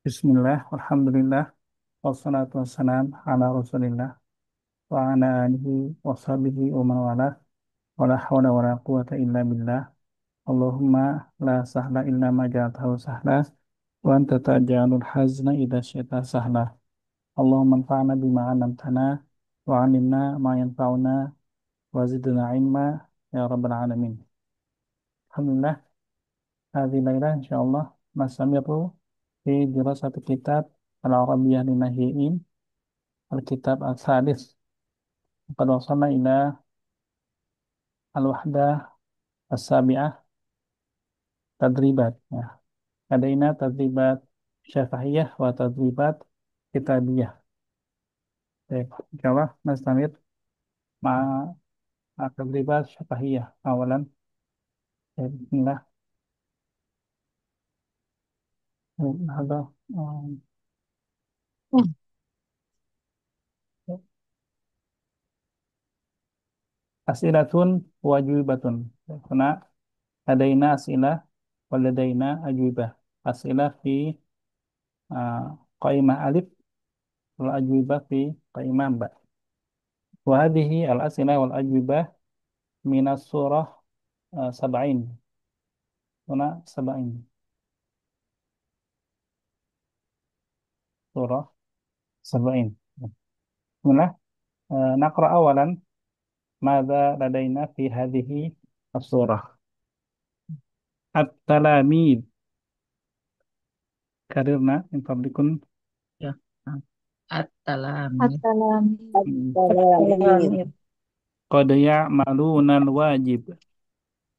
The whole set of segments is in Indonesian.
Bismillah, Alhamdulillah, wassalatu wassalam ala Rasulillah wa ala alihi wa sahbihi wa man wala wa la hawla wa la quwata illa billah. Allahumma la sahla illa ma ja'altahu sahla wa anta taj'alul hazna idza syi'ta sahla. Allahumma anfa'na bima 'allamtana wa 'allimna ma yanfa'una wa zidna ilma ya rabbal alamin. Alhamdulillah, hadhihi lailah insyaallah nastamiru fi dirasati kitab Al-Arabiyyah Linahyi'in Al-Kitab Al-Sadis. Qad wasalna ila Al-Wahdah As-Sabi'ah Tadribat. Ya. Adaina tadribat syafahiyah wa tadribat kitabiyah. Baik, insyaallah nastamir ma'a tadribat syafahiyah. Awalan, bismillah. Hada as'ilatun wajibatun. Karena adaina as'ilah wa ladaina ajwibah. As'ilah fi qaimah alif wal ajwibah fi qaimah ba. Wa hadhihi al-as'ilah wal ajwibah minas surah sab'in. Huna sab'in. Surah sab'in. Bismillah. Naqra awalan madza ladaina fi hadhihi as-surah. At-talamid. Karirna min fadlikun. Ya. At-talami. At-talami Hmm. at-talami Qad ya'maluna al-wajib.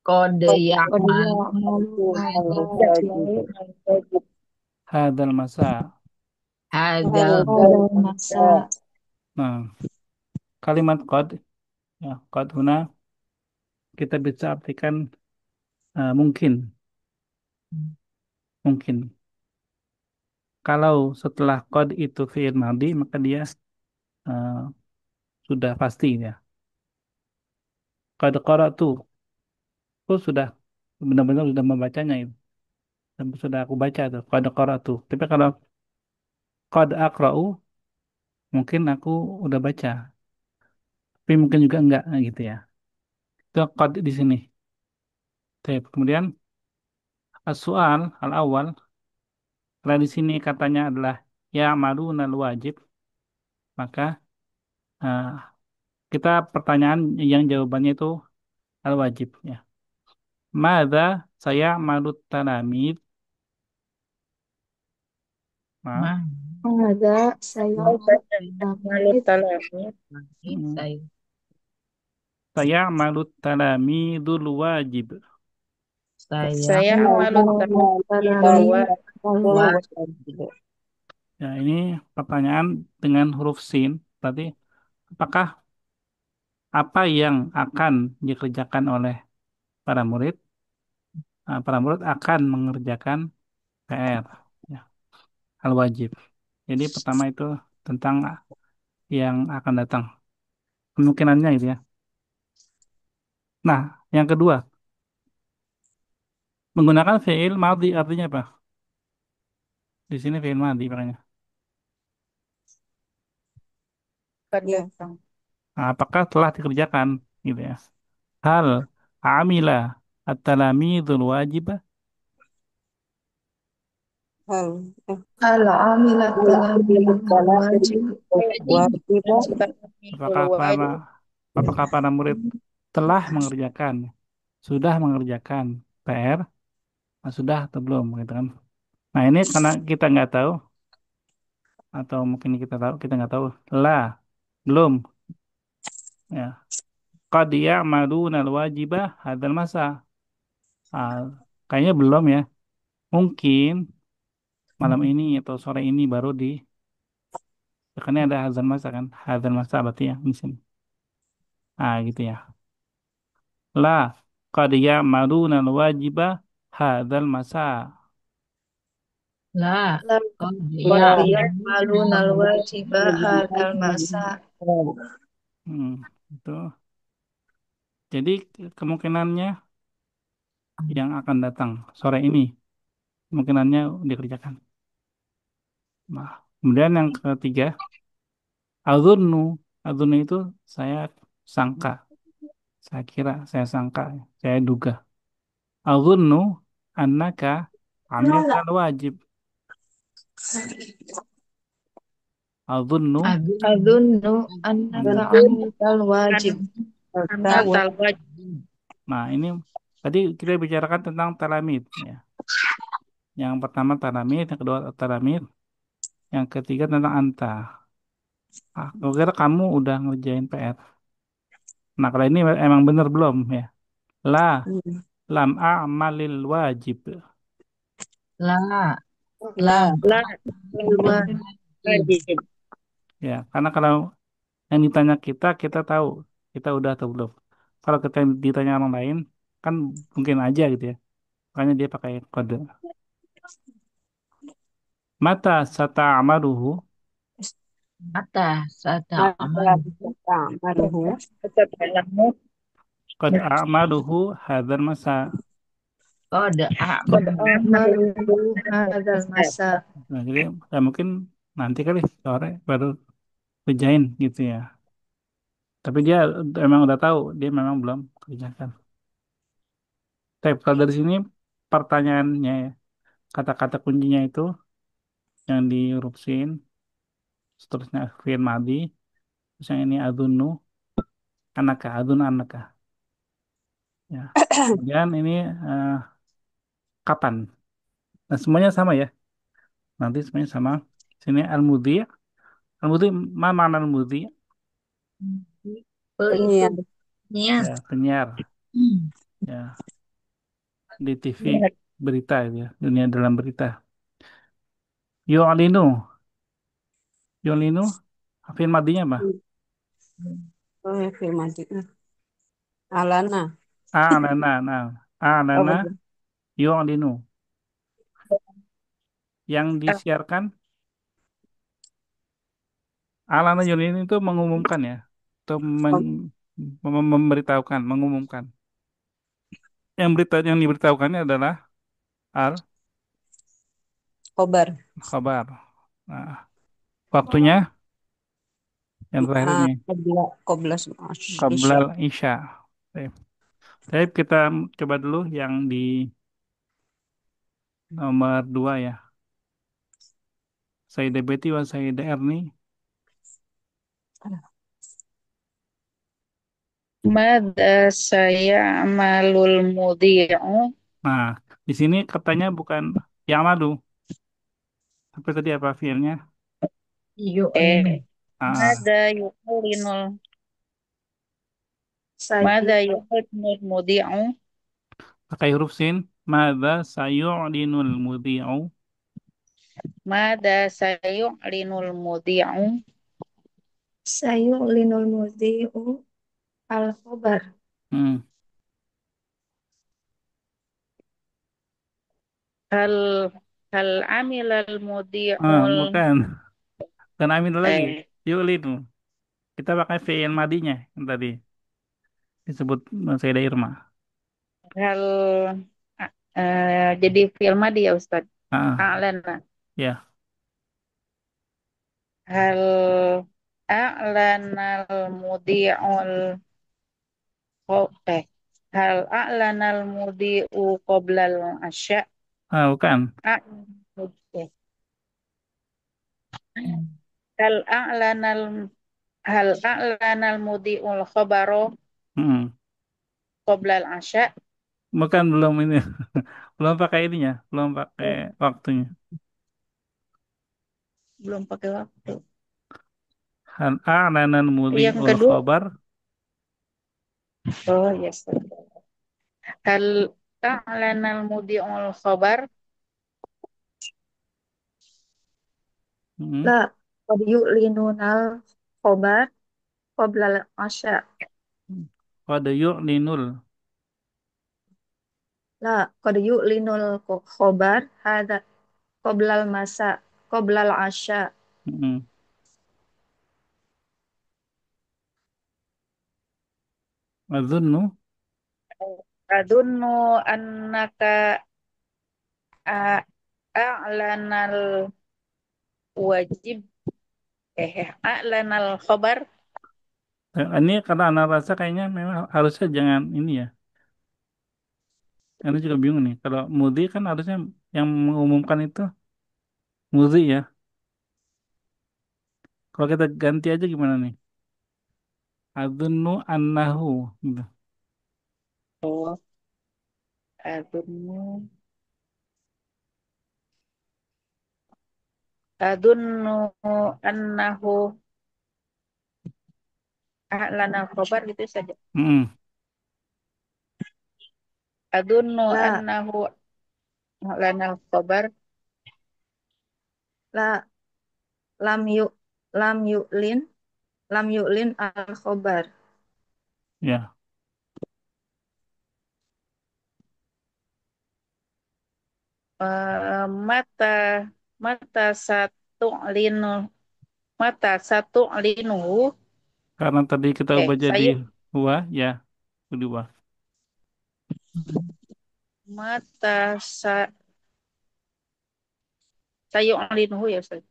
Kode qad ya'mal ya'maluna wajib. al-wajib Hadzal masa. Hadal hadal masa Nah, kalimat qad, ya, qad huna kita bisa artikan mungkin, mungkin. Kalau setelah qad itu fi'il madhi maka dia eh, sudah pasti ya. Qad qara'tu, aku sudah benar-benar sudah membacanya itu. Dan sudah aku baca tuh qad qara'tu. Tapi kalau qad aqra'u mungkin aku udah baca, tapi mungkin juga enggak gitu ya. Itu qad di sini. Oke, kemudian as-su'al al-awwal, karena di sini katanya adalah ya malunal wajib, maka eh, kita pertanyaan yang jawabannya itu al-wajib ya. Mada saya malut talamid. Nah, mah. hadza Malut sayamut talami. hmm, Saya saya malut talamidul wajib. saya Saya malu at-talami bahwa wajib. Ya, ini pertanyaan dengan huruf sin. Berarti apakah apa yang akan dikerjakan oleh para murid? Para murid akan mengerjakan PR, ya, hal wajib. Jadi pertama itu tentang yang akan datang, kemungkinannya gitu ya. Nah, yang kedua, menggunakan fi'il madhi artinya apa? Di sini fi'il madhi makanya. pada Nah, apakah telah dikerjakan gitu ya? Hal amila at-talamidul wajibah. hal al-amilat talami wajib Wajib. wajib Apakah para wajib apakah para murid telah mengerjakan, sudah mengerjakan PR, sudah atau belum gitu kan? Nah, ini karena kita nggak tahu atau mungkin kita tahu, kita nggak tahu. Lah, belum ya. Qad ya'maluna al-wajibah hadzal masa. Ah, kayaknya belum ya. Mungkin malam ini atau sore ini baru di karena ada hadzal masa kan. Hadzal masa berarti ya di sini. Gitu ya. La qad ya'maluna al-wajibah hadzal masa. Lah. lam Kode qad ya'mal ya'maluna al-wajiba hadal masa Itu. Jadi kemungkinannya yang akan datang sore ini. kemungkinannya dikerjakan. Nah, kemudian yang ketiga, adzunnu. Adzunnu itu saya sangka, saya kira, saya sangka, saya duga. Adzunnu annaka amiltal wajib. Adzunnu, Adun, Adunnu annaka hmm. Tentu amiltal wajib. serta atal wajib. Nah, ini tadi kita bicarakan tentang talamid, ya. Yang pertama talamid, yang kedua talamid, yang ketiga tentang anta. Ah, kira kamu udah ngerjain PR. Nah, kalau ini emang bener belum ya? La, hmm, lam a'malil wajib. La, lam, la La wajib. wajib. Ya, karena kalau yang ditanya kita, kita tahu kita udah atau belum. Kalau kita ditanya orang lain, kan mungkin aja gitu ya. Makanya dia pakai kode. Mata sata'amaluhu, Mata sata mata aman. ta'maluhu Tetap dalammu qad a'maluhu hadzal masa. Kode qad aman. amaluhu hadzal masa. Nah, jadi ya mungkin nanti kali sore baru kerjain gitu ya. Tapi dia emang udah tahu, dia memang belum kerjakan. Tapi kalau dari sini pertanyaannya ya, kata-kata kuncinya itu yang di huruf sin, seterusnya fi'il madi, terus yang ini adunu, anaka, adunu anaka. Ya. Kemudian ini eh, kapan? Nah, semuanya sama ya. Nanti semuanya sama. Sini al-mudhi. Al-mudhi, mana makna al-mudhi? Pe itu penyiar niat. Ya, penyiar. Hmm. Ya, di TV Ingat. berita itu ya, dunia dalam berita. Yu'linu, yu'linu, fi'il madinya apa? oh firmadi alana A'lana, nah, oh a'lana, betul yu'linu. Yang Ah, disiarkan, a'lana yu'linu itu mengumumkan ya, atau memberitahukan, mengumumkan. Yang berita yang diberitahukannya adalah al kobar khabar. Nah, waktunya yang terakhir ini, koblas isya qablal isya. Baik. Baik, kita coba dulu yang di nomor dua ya. Sayyidah Betty wa Sayyidah Erni. Mada saya'malul mudhi'u. Nah, di sini katanya bukan yang madu, tapi tadi apa fiilnya? Yuk ini. Eh, Ah, Mada yuqrinul Mada yuqrinul mudhi'u. pakai huruf sin. Mada sayu'linul mudhi'u. Mada sayu'linul mudhi'u. Sayu'linul mudhi'u al-khabar. Hmm. Hal hal amilal Ah, mudhi'ul bukan. Bukan amin lagi. eh Yu'linu. Kita pakai fiil madinya yang tadi disebut Sayyidah Irma. hal jadi film dia Ustaz. Ah, A'lana. ya. Hal a'lanal mudhi'ul eh hal a'lanal mudhi'u qoblal asya. Ah, bukan. A- eh, hal a'lanal hal a'lanal mudhi'ul khabaro Hmm. qoblal asya. Bukan belum ini. Belum pakai ininya, belum pakai Oh, waktunya. belum pakai waktu. Hal a'lanan Yang mudhi'ul kedua, khabar. oh yes. Hal a'lanal mudhi'ul khabar. Hmm. La qad yu'linunal khobar qoblal asya. Qad yu'linul. La qad yu'linul khobar hada qoblal masa qoblal asya. Hmm. Adzunnu. Adunnu annaka a'lanal wajib a'lanal khobar. Ini karena anak rasa kayaknya memang harusnya jangan ini ya. Ini juga bingung nih. Kalau mudi kan harusnya yang mengumumkan itu mudi ya. Kalau kita ganti aja gimana nih? Adunnu annahu. Gitu. Oh, adunnu adunnu annahu a'lanal khobar gitu saja. Mm-mm. Adunnu La, annahu a'lanal khobar. la, lam yuk, lam yu'lin, lam yu'lin al khobar. Ya, Mata mata satu linu mata satu linu karena tadi kita ubah jadi saya huwa, ya, berubah. mata sa, sayu linu ya Ustaz.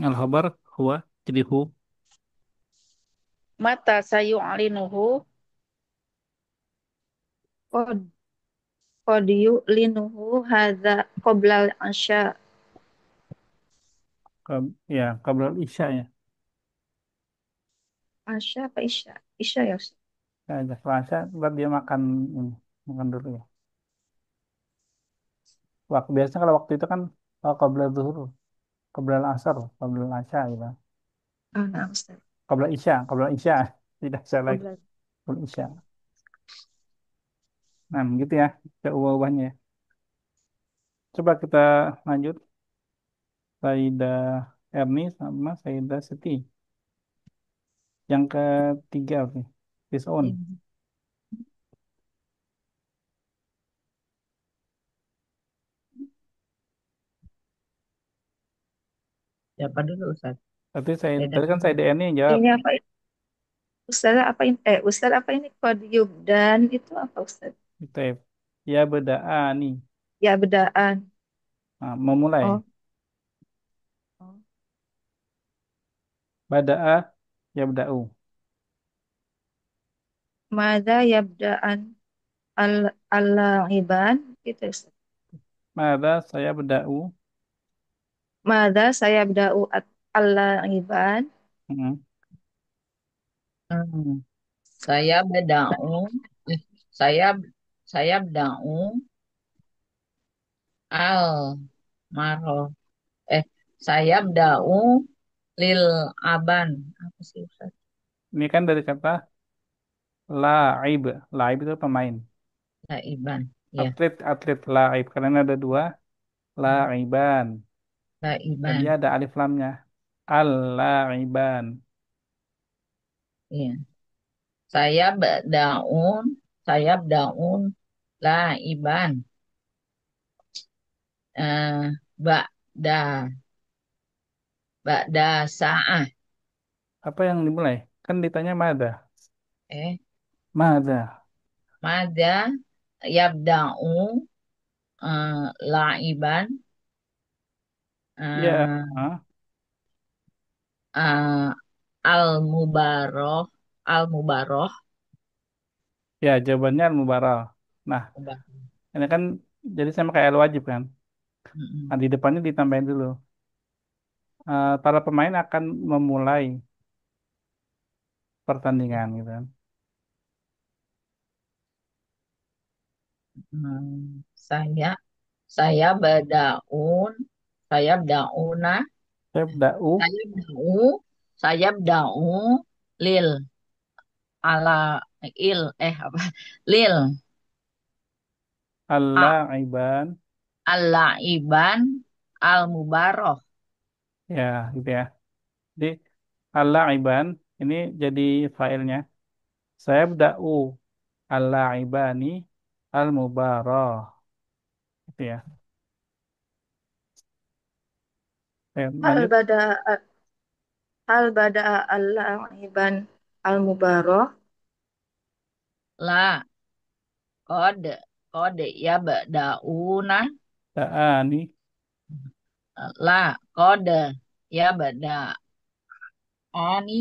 Al-khabar huwa jadi hu. Mata sayu linuhu Qad, qad yu'linuhu hadza qoblal asya. Ya, kabar isya ya. Asya apa isya? Isya ya Ustaz? Ya, setelah isya, ntar dia makan ini, makan dulu ya. Waktu biasanya kalau waktu itu kan qabla zuhur, qabla asar, qabla asya gitu. Ah, nah Ustaz. Qabla isya, tidak isya lagi, Qoblal. qabla isya. Nah, gitu ya, kita ubah-ubahnya ya. Coba kita lanjut, Saidah Erni sama Saidah Siti. Yang ketiga, oke. This on. Siapa dulu Ustaz? Tadi kan Saidah Erni yang jawab. Ini apa? Ustaz apa ini? Ustaz apa ini? Qad yubdan itu apa Ustaz? Kita ya bedaa nih. Ya bedaan. Nah, memulai. Oh, oh. Bada'a ya beda'u. Mada yabda'an al-la'iban gitu Ustaz. Mada saya beda'u. Mada saya bda'u al-la'iban. Hmm. Hmm. Saya bedau, eh, saya saya bedau al maro, eh saya bedau lil aban. Apa sih Ustaz? Ini kan dari kata la'ib. La'ib itu pemain. Laiban. Ya, Atlet la'ib. Karena ada dua. La'iban. Dan dia laiban. ada alif lamnya. Al-la'iban. Iya. Saya bedaun, saya bedaun laiban. Ba'da ba'da sa'ah. Apa yang dimulai? Kan ditanya Mada. Eh, Mada. Mada yabda'u laiban Ya. eh, Hah? eh, al-mubaroh al-mubaroh. Ya, jawabannya al-mubarah. Nah, ini kan jadi sama kayak al-wajib kan. Mm-mm. Nah, di depannya ditambahin dulu. Para pemain akan memulai pertandingan gitu kan. Hmm, saya bedaun saya bedauna Saya beda'u saya bedau saya bedau lil ala il apa lil a al-la'iban. al-laiban al-mubaroh. Ya, gitu ya. Jadi al-la'iban ini jadi failnya. Saya beda'u al-la'ibani al-mubarah. Gitu ya. Hal Lanjut. bada'a hal bada'a al-la'iban al-mubarah. La kode kode ya bedauna Da'ani. La kode ya beda ani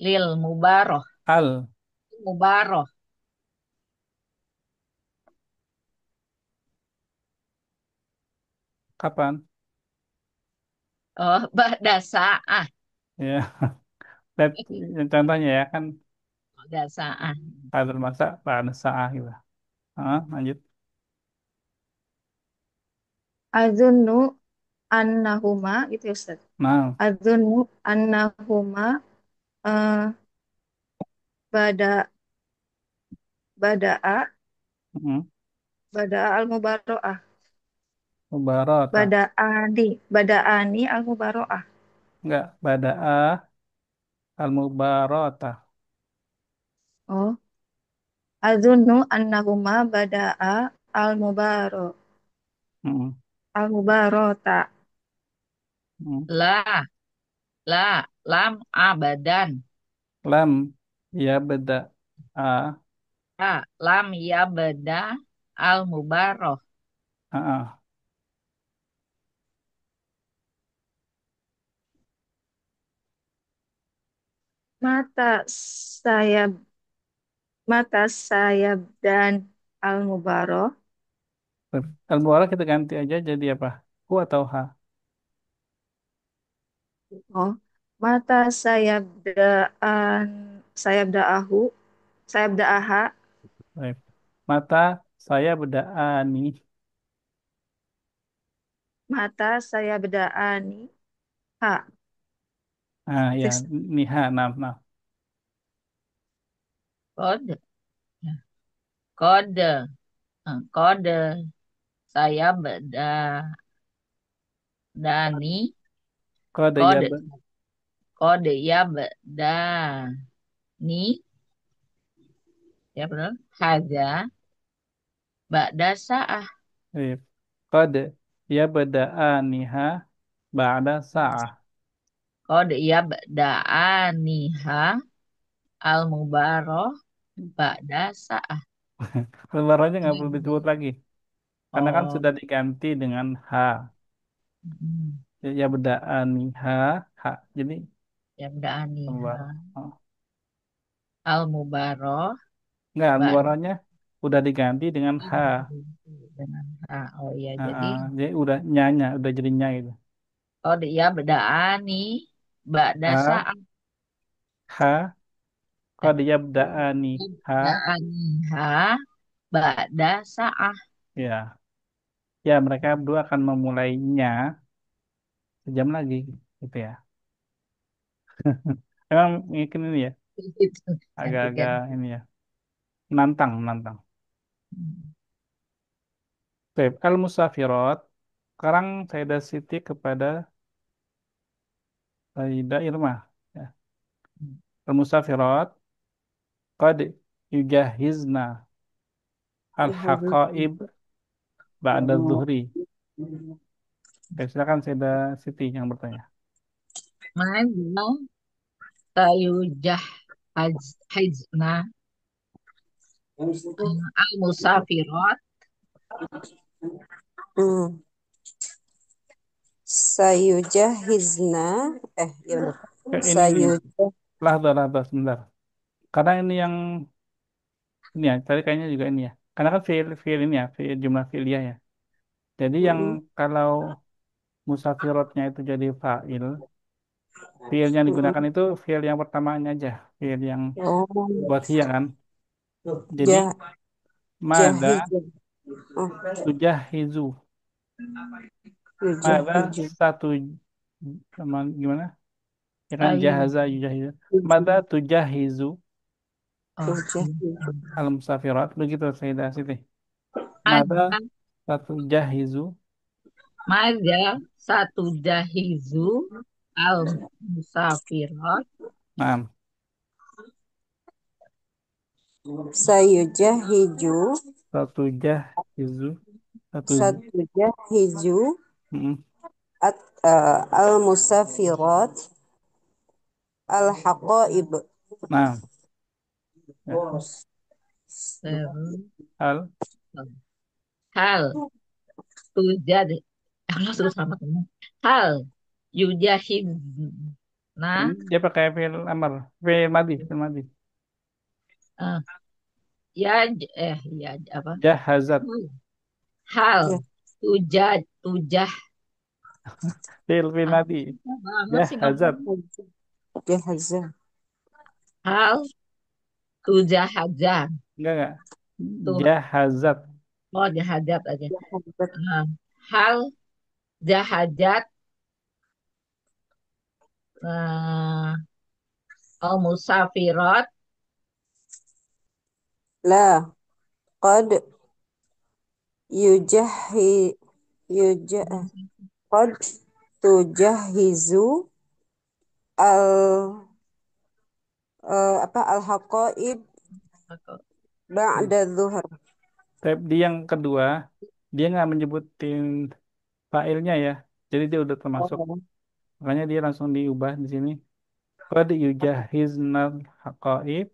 lil mubaroh Al, mubaroh. kapan? Oh, ba'da sa'ah. Ya, lihat yang contohnya ya kan Ba'da sa'ah. kadar masak pada saat gitu. Lanjut. Adzunnu annahuma gitu ya Ustaz. Nah, Adzunnu annahuma eh, bada bada'a mm, bada'a al-mubaro'ah. mubarata. Bada'ani al-mubaro'ah. Enggak, bada'ah al-mubarata. Oh, adzunnu annahuma bada'a al-mubaro Mm, al-mubarota. mm. La la lam abadan. Lam, ya beda. A, La lam ya beda al mubaroh. a, a. Mata saya mata saya dan al-mubaro. Al-mubarah kita ganti aja jadi apa? Hu atau ha? Oh, mata sayap da'ahu sayap da'aha Baik. Mata saya bedaan nih. mata saya beda'ani ha Ya, tes niha, nah, nah. Kode kode kode saya beda dani Kode ya, kode kode ya beda ni ya benar haja ba'da sa'ah. baik. Kode ya bedaan niha ba'da sa'ah. Kode ya beda aniha al mubaroh ba'da sa'ah. Al-mubarahnya nggak perlu disebut lagi. Karena kan Oh, sudah diganti dengan ha. mm, Ya bedaan niha, ha. Jadi, ya beda aniha al-mubarah. Oh. al mubaroh Enggak, ba'da al-mubarahnya udah diganti dengan ha. dengan oh ya jadi Jadi udah nyanya, udah jadi nya gitu. kode ya beda ani ba'da Ha, sa'ah. ha, Eh, kode ya bedaan nih, ha. ba'da aniha ba'da sa'ah. Ya, ya mereka berdua akan memulainya sejam lagi, gitu ya. Emang mungkin ini ya, Gitu. agak-agak Ganti-ganti. ini ya, menantang, menantang. Baik, al-musafirat. Sekarang saya ada Siti kepada Saida Irma. Ya. Al-musafirat qad yujahizna al-haqaib ba'da dhuhri. Oke, silakan Saida Siti yang bertanya. Mana sayujah hajna al musafirat Hmm. Sayujahizna ya benar. Ini Sayujah lahdah sebentar. Karena ini yang ini ya, tadi kayaknya juga ini ya. Karena kan fiil ini ya, fiil jumlah fi'liyah ya. Jadi yang mm, kalau musafiratnya itu jadi fa'il, fiil yang digunakan mm. itu fiil yang pertamanya aja, fiil yang Oh, buat hiya kan. Jadi jah mada jahizah. Oh, tujahizu, mada yujahiju. satu sama gimana? Ya kan sayu jahaza yujahizu. Mada tujahizu oh Yujahiju. al musafirat begitu Sayyidah Siti. Mada ada satu jahizu. maja satu jahizu al musafirat Nah, Sayujahiju. satu jahizu, satu Satujahiju mm, al-musafirat al-haqaib. nah, ya. terus Al Hal tujad. Allah suruh sama teman. Hal yujahid. Nah, Dia pakai fi'il amr, fi'il madi. eh, ya, ya apa? Jahazat, Hal Ya. tujah. fi'il Ah, madi. susah banget sih Jahazat, ngomong. Jahaza. Hal tujahaza. enggak. Tuh, Jahazat, oh jahajat aja. Jahaza. Ah, hal jahajat. eh, oh musafirat. La. Qad yujahi yuja qad tujahizu al apa al haqaib ba'da zuhur. tab di yang kedua, dia nggak menyebutin fa'ilnya ya. Jadi dia udah termasuk. Oh. Makanya dia langsung diubah di sini. Qad yujahiznal haqaib.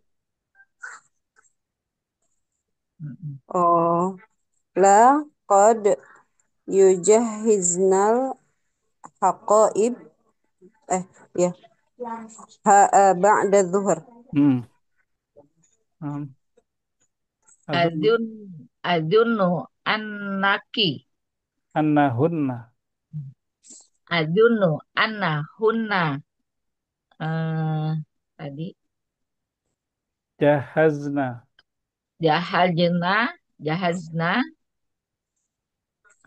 Mm-mm. Oh, la qad yujahiznal haqaib eh ya ba'da zuhur. Hmm. Um, azun Azun azunu annaki. annahunna Azunu anna hunna. eh tadi jahazna. jahazna jahazna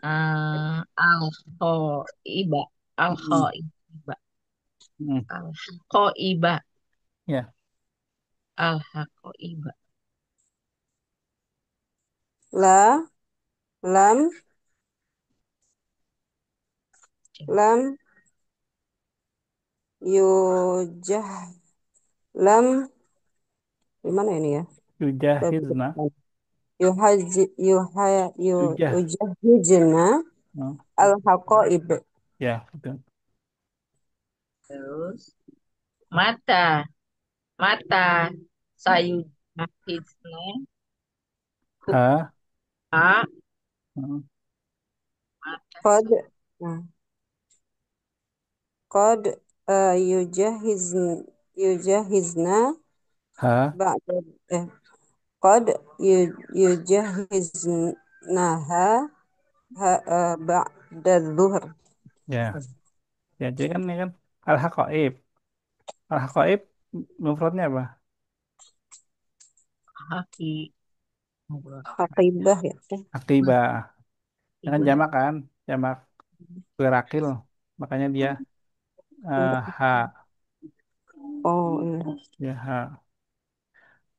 al khoiba al Hmm. khoiba Hmm. al khoiba Ya, al khoiba. La lam lam yujah lam gimana ini ya? yujahizna. Yuhaji Yujah. yujahijna Oh, al haqaib. ya, betul. Terus mata mata sayujahizna Ha. a Hmm. mata Qad nah, qad yujahizna Ha. ba'da eh qad yujahiznaha ba'da zuhur. Ya. Ya, jadi kan ini kan al-haqaib. Al-haqaib mufradnya apa? haki ngobrol Haqibah ya. Aqibah. Jangan iba jamak kan? Jamak berakil. Makanya dia ha. Oh iya. Ya, ha.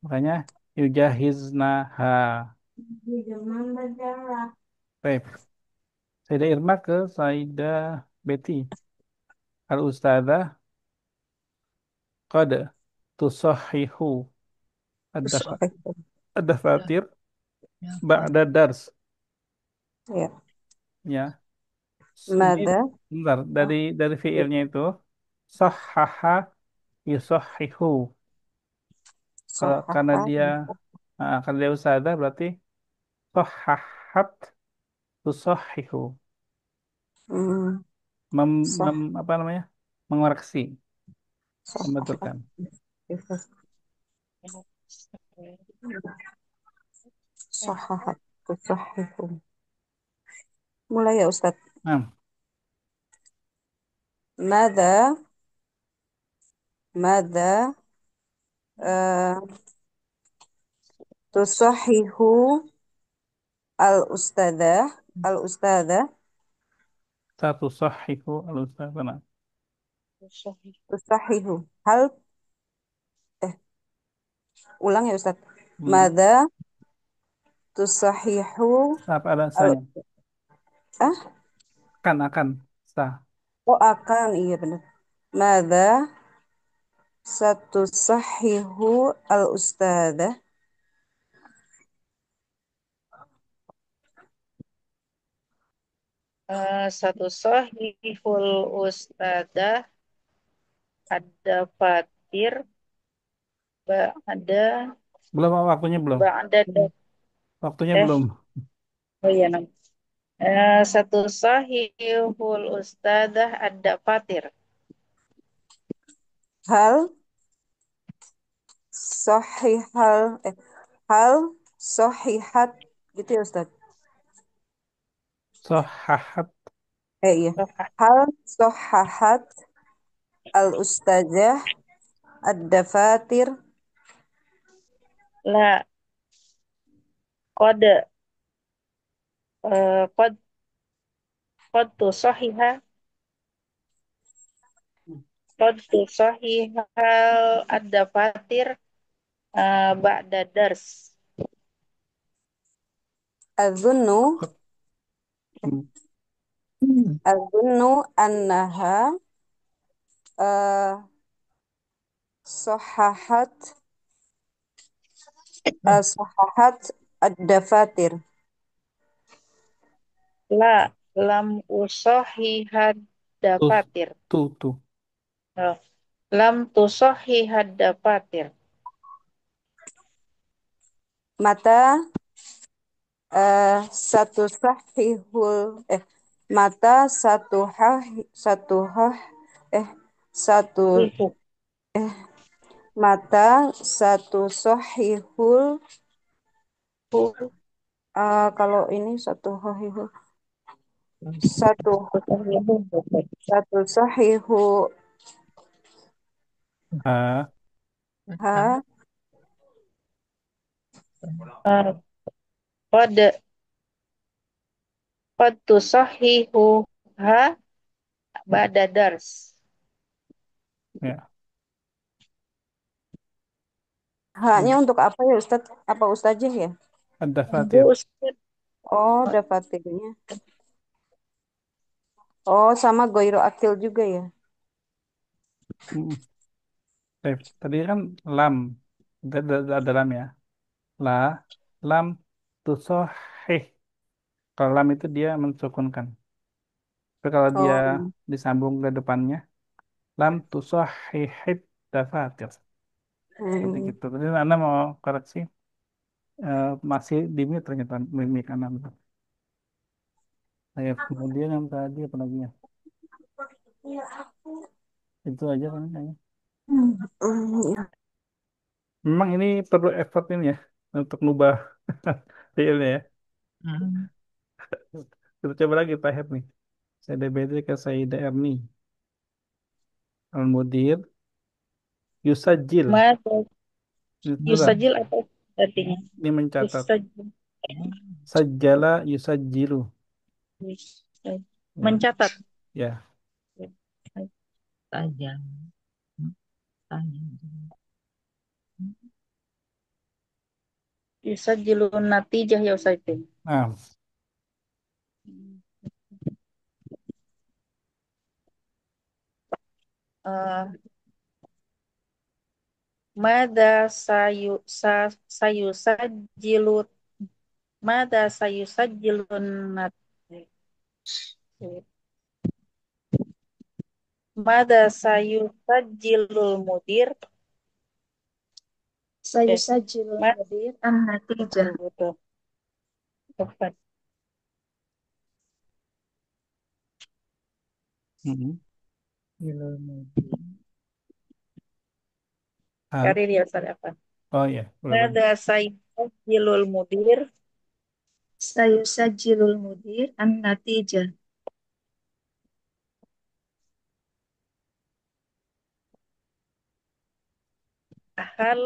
Makanya yujahizna ha. Baik. Sayyidah Irma ke Sayyidah Betty. Al-Ustadzah qad tusahihu Sahih. ad-dafatir dapat ba'da dars. Ya. Ya. Ini Mada bentar, dari fiilnya itu sahhaha yusahhihu. Kalau sahaha karena dia ustadzah berarti sahhahat tusahhihu. hmm, Apa namanya? Mengoreksi, sahahat membetulkan. sahahat tusahihu. Mulai ya Ustaz. Nah, Mada mada eh, tusahihu al ustadzah satu sahhihu al-ustadzah. tusahihu hal eh ulang ya Ustaz. Hmm. Mada tusahihu Apa ada al sanya? ah Akan sah. oh akan iya benar. Mada satu sahihu al ustadzah. Satu sahihul ustadzah ada fatir ada Belum waktunya belum. ba'da Waktunya eh belum. Oh iya, satu sahihul ustadzah ada fatir. Hal sahihal hal sahihat gitu ya Ustaz. Sohahat. Iya. Hal sahahat al ustazah ad-dafatir. La kode kod kod tu sahiha kod tu sahihal ada fatir ba'da dars. Azunnu Hmm. azunnu annaha uh, sahahat sahahat ad-dafatir. La lam usahihad Tuh, dafatir. tuh. Oh, lam tusahihad dafatir. Mata satu sahihul mata satu hah eh satu Rihu. mata satu sahihul kalau ini satu sahihul satu satu sahihu Ah, ha Qad qad tusahihu ha ba'da dars. ya. haknya untuk apa ya Ustadz? Apa Ustazah ya? Ada Bu fatir. Ustaz, Oh, dafatirnya. Oh, sama goiro akil juga ya. Hmm. Tadi kan lam. Ada lam ya. La, lam, tusohih. Kalau lam itu dia mensukunkan. Tapi kalau dia Oh, disambung ke depannya, lam tusohihid dafatir. Seperti hmm. gitu. Tadi Anda mau koreksi, masih di mute ternyata mimik Anda. Saya kemudian yang tadi apa lagi ya? Itu aja kan kayaknya. Ya. Memang ini perlu effort ini ya untuk ngubah fiilnya ya. Kita coba lagi Pak Hep nih. Saya DBT ke Sayyidah Erni. Al-Mudir yusajil. mada Beneran. yusajil apa artinya? Ini mencatat. Yusajil. Sajjala yusajilu. Yusajil. Ya. Mencatat. Ya. Saja. Yusajilun natijah ya Ustaz itu. Nah, Eh, Mada sayusajilu mada sayusajilun nat mada sayusajilul mudir eh Sayusajilul mada mudir an-natijah. betul tepat. mm, hal. Cari dia Ustaz apa? Oh ya, boleh boleh. Mada sayusajilul mudir Sayusajilul mudir an-natijah. hal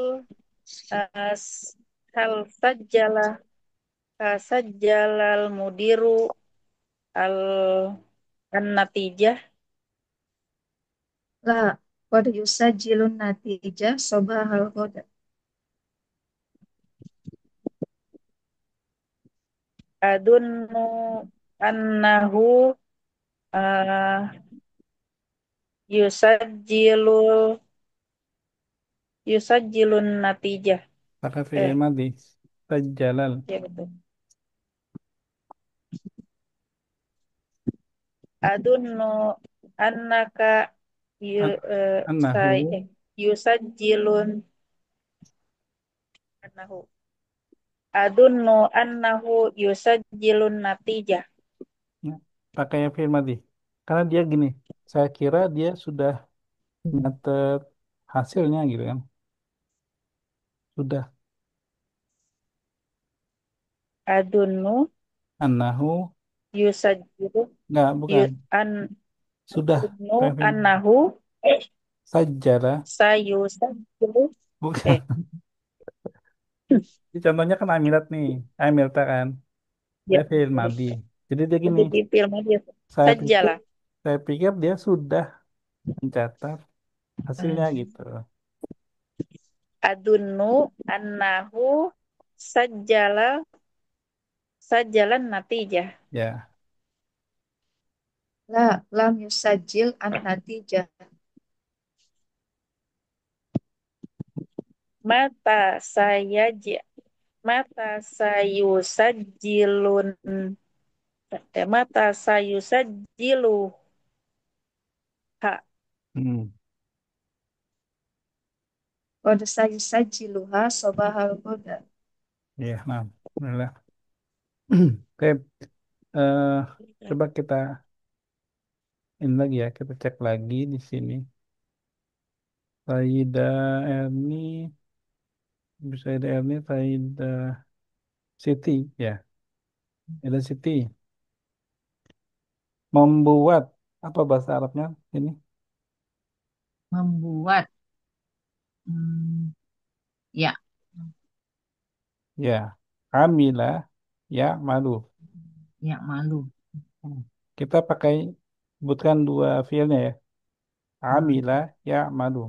hal sajjala sajjalal mudiru al an natijah La, qad yusajilun natijah sobahal qada. adunnu annahu uh, yusajjilul yusajjilun natijah. Pakai fi'il madhi. Sajjalal. Ya betul. Adunnu annaka yu, An- uh, say, Annahu yusajjilun annahu Adunnu annahu yusajjilun natijah. Ya, pakai fi'il madhi. Karena dia gini, saya kira dia sudah nyatet hasilnya gitu kan. Sudah. Adunnu Annahu, yusajjilu enggak, yu, bukan. an Sudah. adunnu Pakai fi'il madhi. annahu Sajjala, sayusajjilu. bukan. Eh, Ini contohnya kan amilat nih. Amilta kan. ya, Dia fi'il madhi. Jadi dia gini, jadi film aja saya pikir, sajalah. saya pikir dia sudah mencatat hasilnya Hmm. gitu. Adunnu annahu sajjala sajalan natijah. Ya, La, lam yusajil an natijah. Mata saya mata sayusajilun mata sayusajilu ha hmm. Qad sayusajiluha sobahal huda. Ya, nah, alhamdulillah. Oke, eh, coba kita ini lagi ya, kita cek lagi di sini. Saida Erni, Saida Erni, Saida Siti, ya, Saida Siti membuat apa bahasa Arabnya ini? Membuat. Hmm, ya, Ya, Amila, ya, malu. ya malu. Hmm. Kita pakai sebutkan dua fiilnya ya. Hmm, Amila, ya, malu.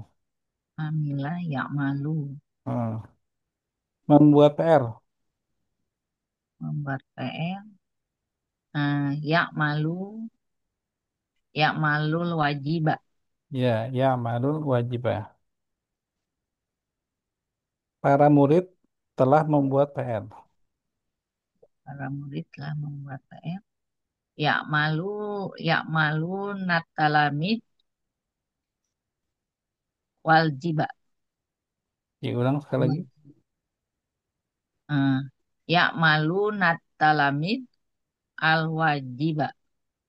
Amila ya malu. Hmm. Membuat PR, Membuat PR. Ya malu. Ya malul wajibah. ya, ya, malu wajibah. Para murid telah membuat PR. Para murid telah membuat PR. Ya malu natalamid waljibah. Diulang sekali lagi. Eh, ya malu natalamid al wajibah.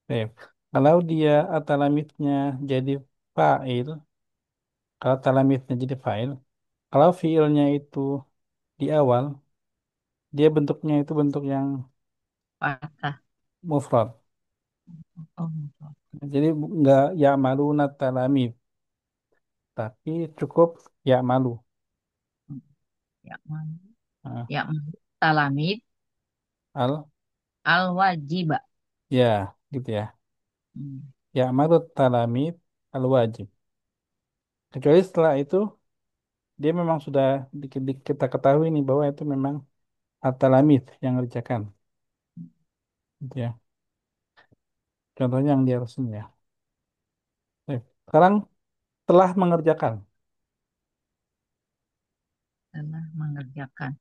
Baik. Kalau dia atalamidnya jadi fa'il, kalau talamidnya jadi fa'il, kalau fiilnya itu di awal, dia bentuknya itu bentuk yang Patah. mufrad. Oh, Jadi nggak ya malu talamid, tapi cukup ya malu. ya malu. Nah, Ya malu talamid al, al wajibah. ya, gitu ya. Hmm. Ya malu talamid al wajib. Kecuali setelah itu dia memang sudah kita ketahui nih bahwa itu memang at-talamid yang ngerjakan. Gitu ya. Contohnya yang di atasnya ya. Baik. Sekarang telah mengerjakan. Telah mengerjakan.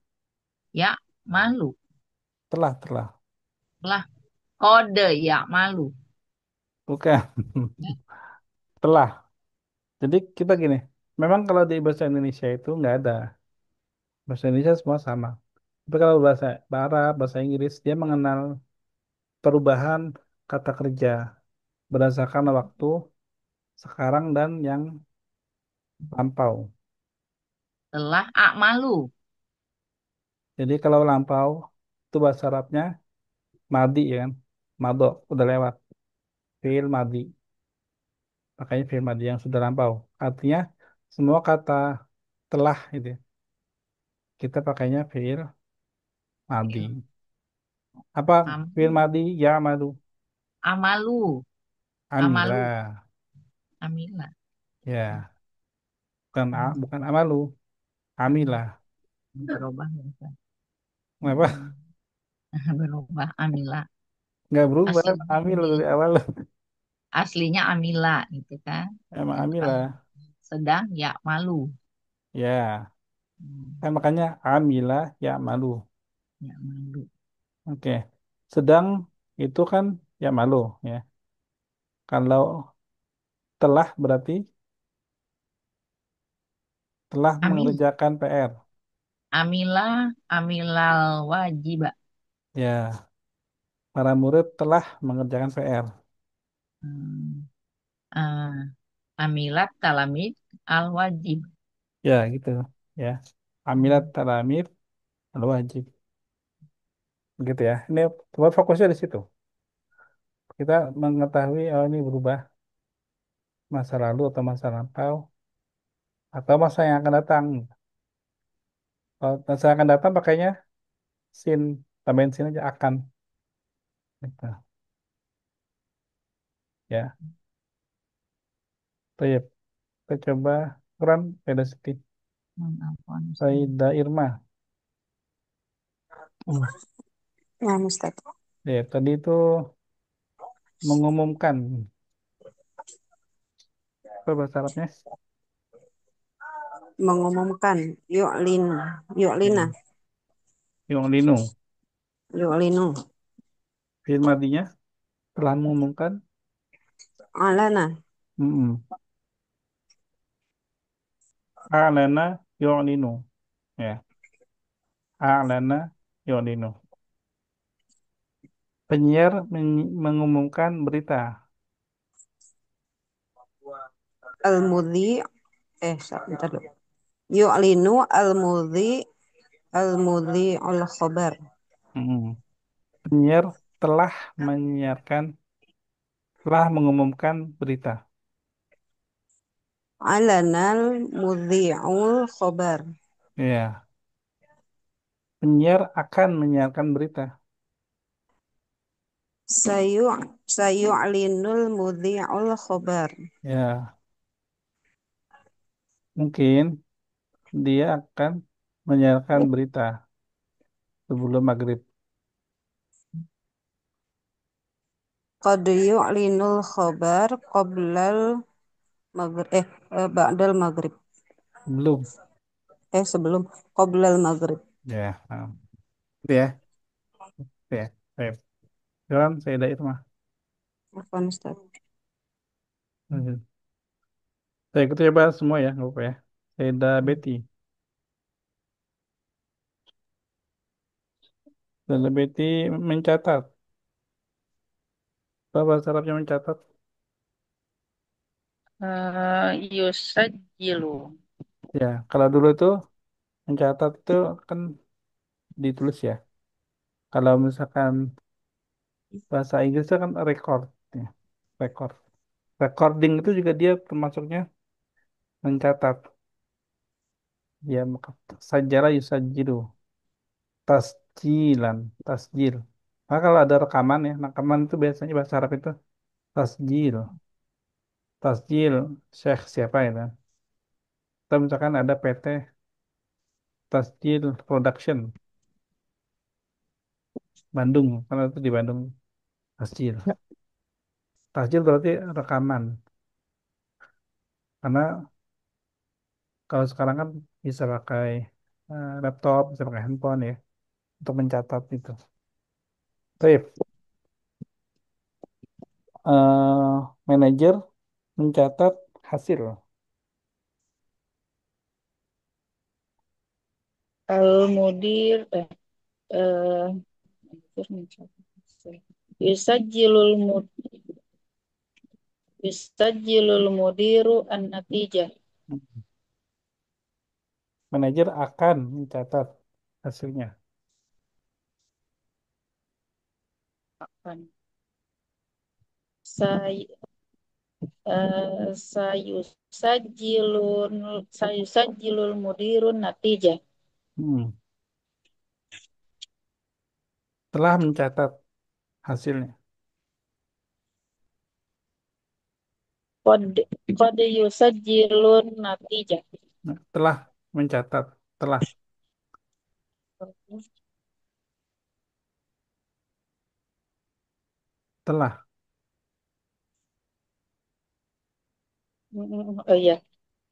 Ya malu. Telah. Telah kode ya malu. Bukan. Telah. Jadi kita gini. Memang kalau di bahasa Indonesia itu nggak ada. Bahasa Indonesia semua sama. Tapi kalau bahasa Arab, bahasa Inggris, dia mengenal perubahan kata kerja berdasarkan waktu sekarang dan yang lampau. Telah malu. Jadi kalau lampau itu bahasa Arabnya madi ya kan. Mado, udah lewat. Fi'il madi. Makanya fi'il madi yang sudah lampau. Artinya semua kata telah itu ya, kita pakainya fi'il madi. Ya, Apa fi'il am- madi ya madu? amalu. Amalu. Amila. Amila. Ya, bukan Hmm. bukan amalu. Amila. Berubah ya. Kenapa? Hmm. Berubah amila. Nggak berubah. Aslinya Amil amila. dari awal. Aslinya amila gitu kan. Emang Itu kan amila. sedang ya malu. Ya, Hmm. kan makanya amila ya malu. Ya malu. Oke. Sedang itu kan ya malu ya. Kalau telah berarti telah Amil. mengerjakan PR. Amila, amilal wajib. Ya, para murid telah mengerjakan PR. Hmm. Ah, amilat talamid al wajib. Ya, gitu. Ya, amilat talamid al-wajib. Gitu ya. Ini buat fokusnya di situ. Kita mengetahui, oh ini berubah masa lalu atau masa lampau atau masa yang akan datang. Kalau masa yang akan datang pakainya sin, tambahin sin aja akan. Gitu. Ya, Baik. Kita coba Quran Faida Siti. Afwan, Ustaz. Faida Irma. Nah, Ustaz. Ya, tadi itu mengumumkan. Apa bahasa Arabnya? Mengumumkan. Yu'lin. Ya. Yu'lina. Yung Linu. Yu'linu. Firmadinya telah mengumumkan. Alana. Mm-mm. A'lana yu'linu. Ya. A'lana yu'linu. Penyiar mengumumkan berita. Al-mudhi. Bentar dulu. Yu'linu al-mudhi. Al-mudhi al-khabar. Mm-mm. Penyiar telah menyiarkan, telah mengumumkan berita. Alana al-mudhi'ul khabar. Ya. Penyiar akan menyiarkan berita. Sayu'linul mudhi'ul khabar. Ya. Mungkin dia akan menyiarkan berita sebelum maghrib. Qad yu'linul khabar qoblal maghrib. Ba'dal maghrib. Belum. Sebelum qoblal maghrib. Ya. Itu ya. Itu ya. Baik. Sekarang saya ada Irma. Afwan, Ustaz. Mhm. Saya ikut coba semua ya, nggak apa ya. Saya ada Betty. Dan Betty mencatat. Apa bahasa Arabnya mencatat? Yusajilu. Ya, kalau dulu itu mencatat itu kan ditulis ya. Kalau misalkan bahasa Inggris itu kan record. Ya, record. Recording itu juga dia termasuknya mencatat. Ya, maka sajarah yusajiru. Tasjilan. Tasjil. Maka kalau ada rekaman ya, rekaman itu biasanya bahasa Arab itu tasjil. Tasjil Syekh siapa ya? Atau misalkan ada PT Tasjil Production Bandung, karena itu di Bandung Tasjil. Tasjil berarti rekaman. Karena kalau sekarang kan bisa pakai laptop, bisa pakai handphone ya untuk mencatat itu. Baik, manajer mencatat hasil. Al-mudir. Yusajilul mud Yusajilul mudiru an-natijah. Manajer akan mencatat hasilnya. Akan. Say, sayusajilul mudirun natijah. Hmm, Telah mencatat hasilnya. Qad qad yusajilun natijah. Nah, telah mencatat, telah, telah. Oh iya.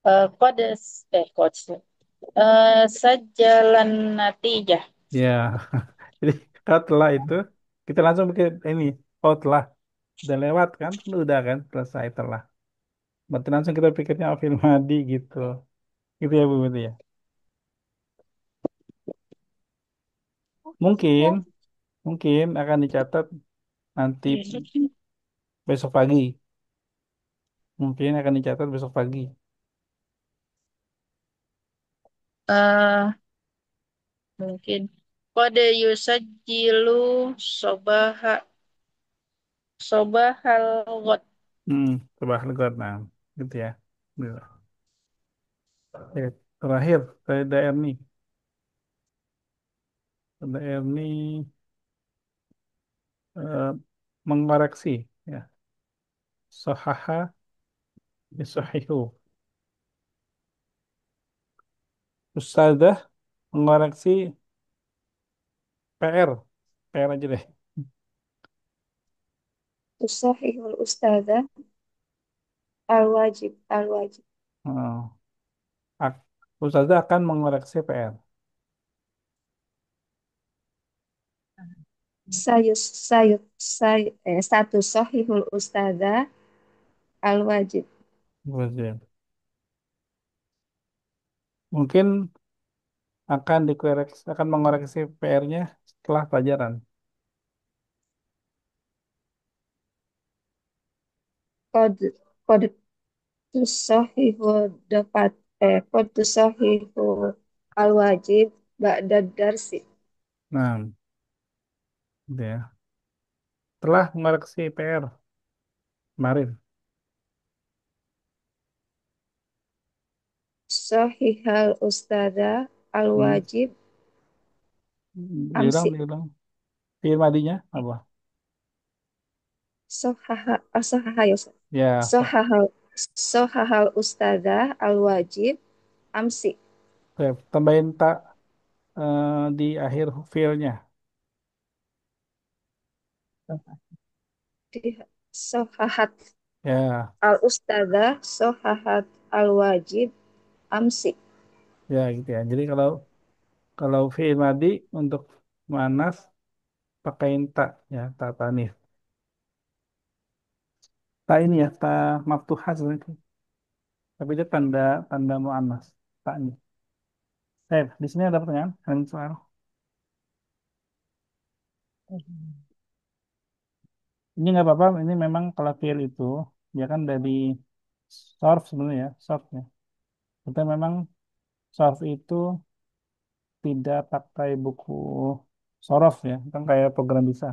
Qad qad Sajalan natijah. Ya, jadi kalau telah itu kita langsung bikin ini. Oh telah, udah lewat kan? Udah kan? Selesai telah. Berarti langsung kita pikirnya oh, film Madi gitu. Gitu ya Bu Betty ya. Mungkin, mungkin akan dicatat nanti besok pagi. Mungkin akan dicatat besok pagi. Eh, mungkin. Kode yusajjilu sobaha sobahal ghad. Coba legot, nah, gitu ya. Gitu. Oke, terakhir, dari daerah nih. Daerah nih eh, mengoreksi, ya. Sohaha, yusohihu. Ustadzah mengoreksi PR. PR aja deh. Tusahihul ustadzah al-wajib al-wajib. Oh. Ustazah akan mengoreksi PR. Sayus sayut say satu sahihul ustadzah al-wajib. Betul. Mungkin akan mengoreksi PR-nya setelah pelajaran. Kod kod tusahihu dapat kod tusahihu al-wajib ba'da darsi. Nah, gitu ya. Setelah mengoreksi PR kemarin. Sahihal ustadzah Hmm. al-wajib Diulang, amsi. diulang. Fi'il madinya apa? Sohaha sohaha ya Ustaz. Ya, Sohahal sohahal ustadzah al-wajib amsi. tambahin tak di akhir fi'ilnya. Di sohahat Ya, al-ustadzah sohahat al-wajib amsi. ya gitu ya. Jadi kalau fi'il madi untuk muannas pakaiin tak ya, tak tanis. Tak ini ya, tak maftuhah sebenarnya. Tapi dia tanda tanda muannas. Tak ini. Di sini ada pertanyaan? Ada soal. Ini nggak apa-apa. Ini memang kalau fi'il itu dia kan dari source sebenarnya ya, source ya. Kita memang source itu tidak pakai buku sorof ya, kan kayak program bisa.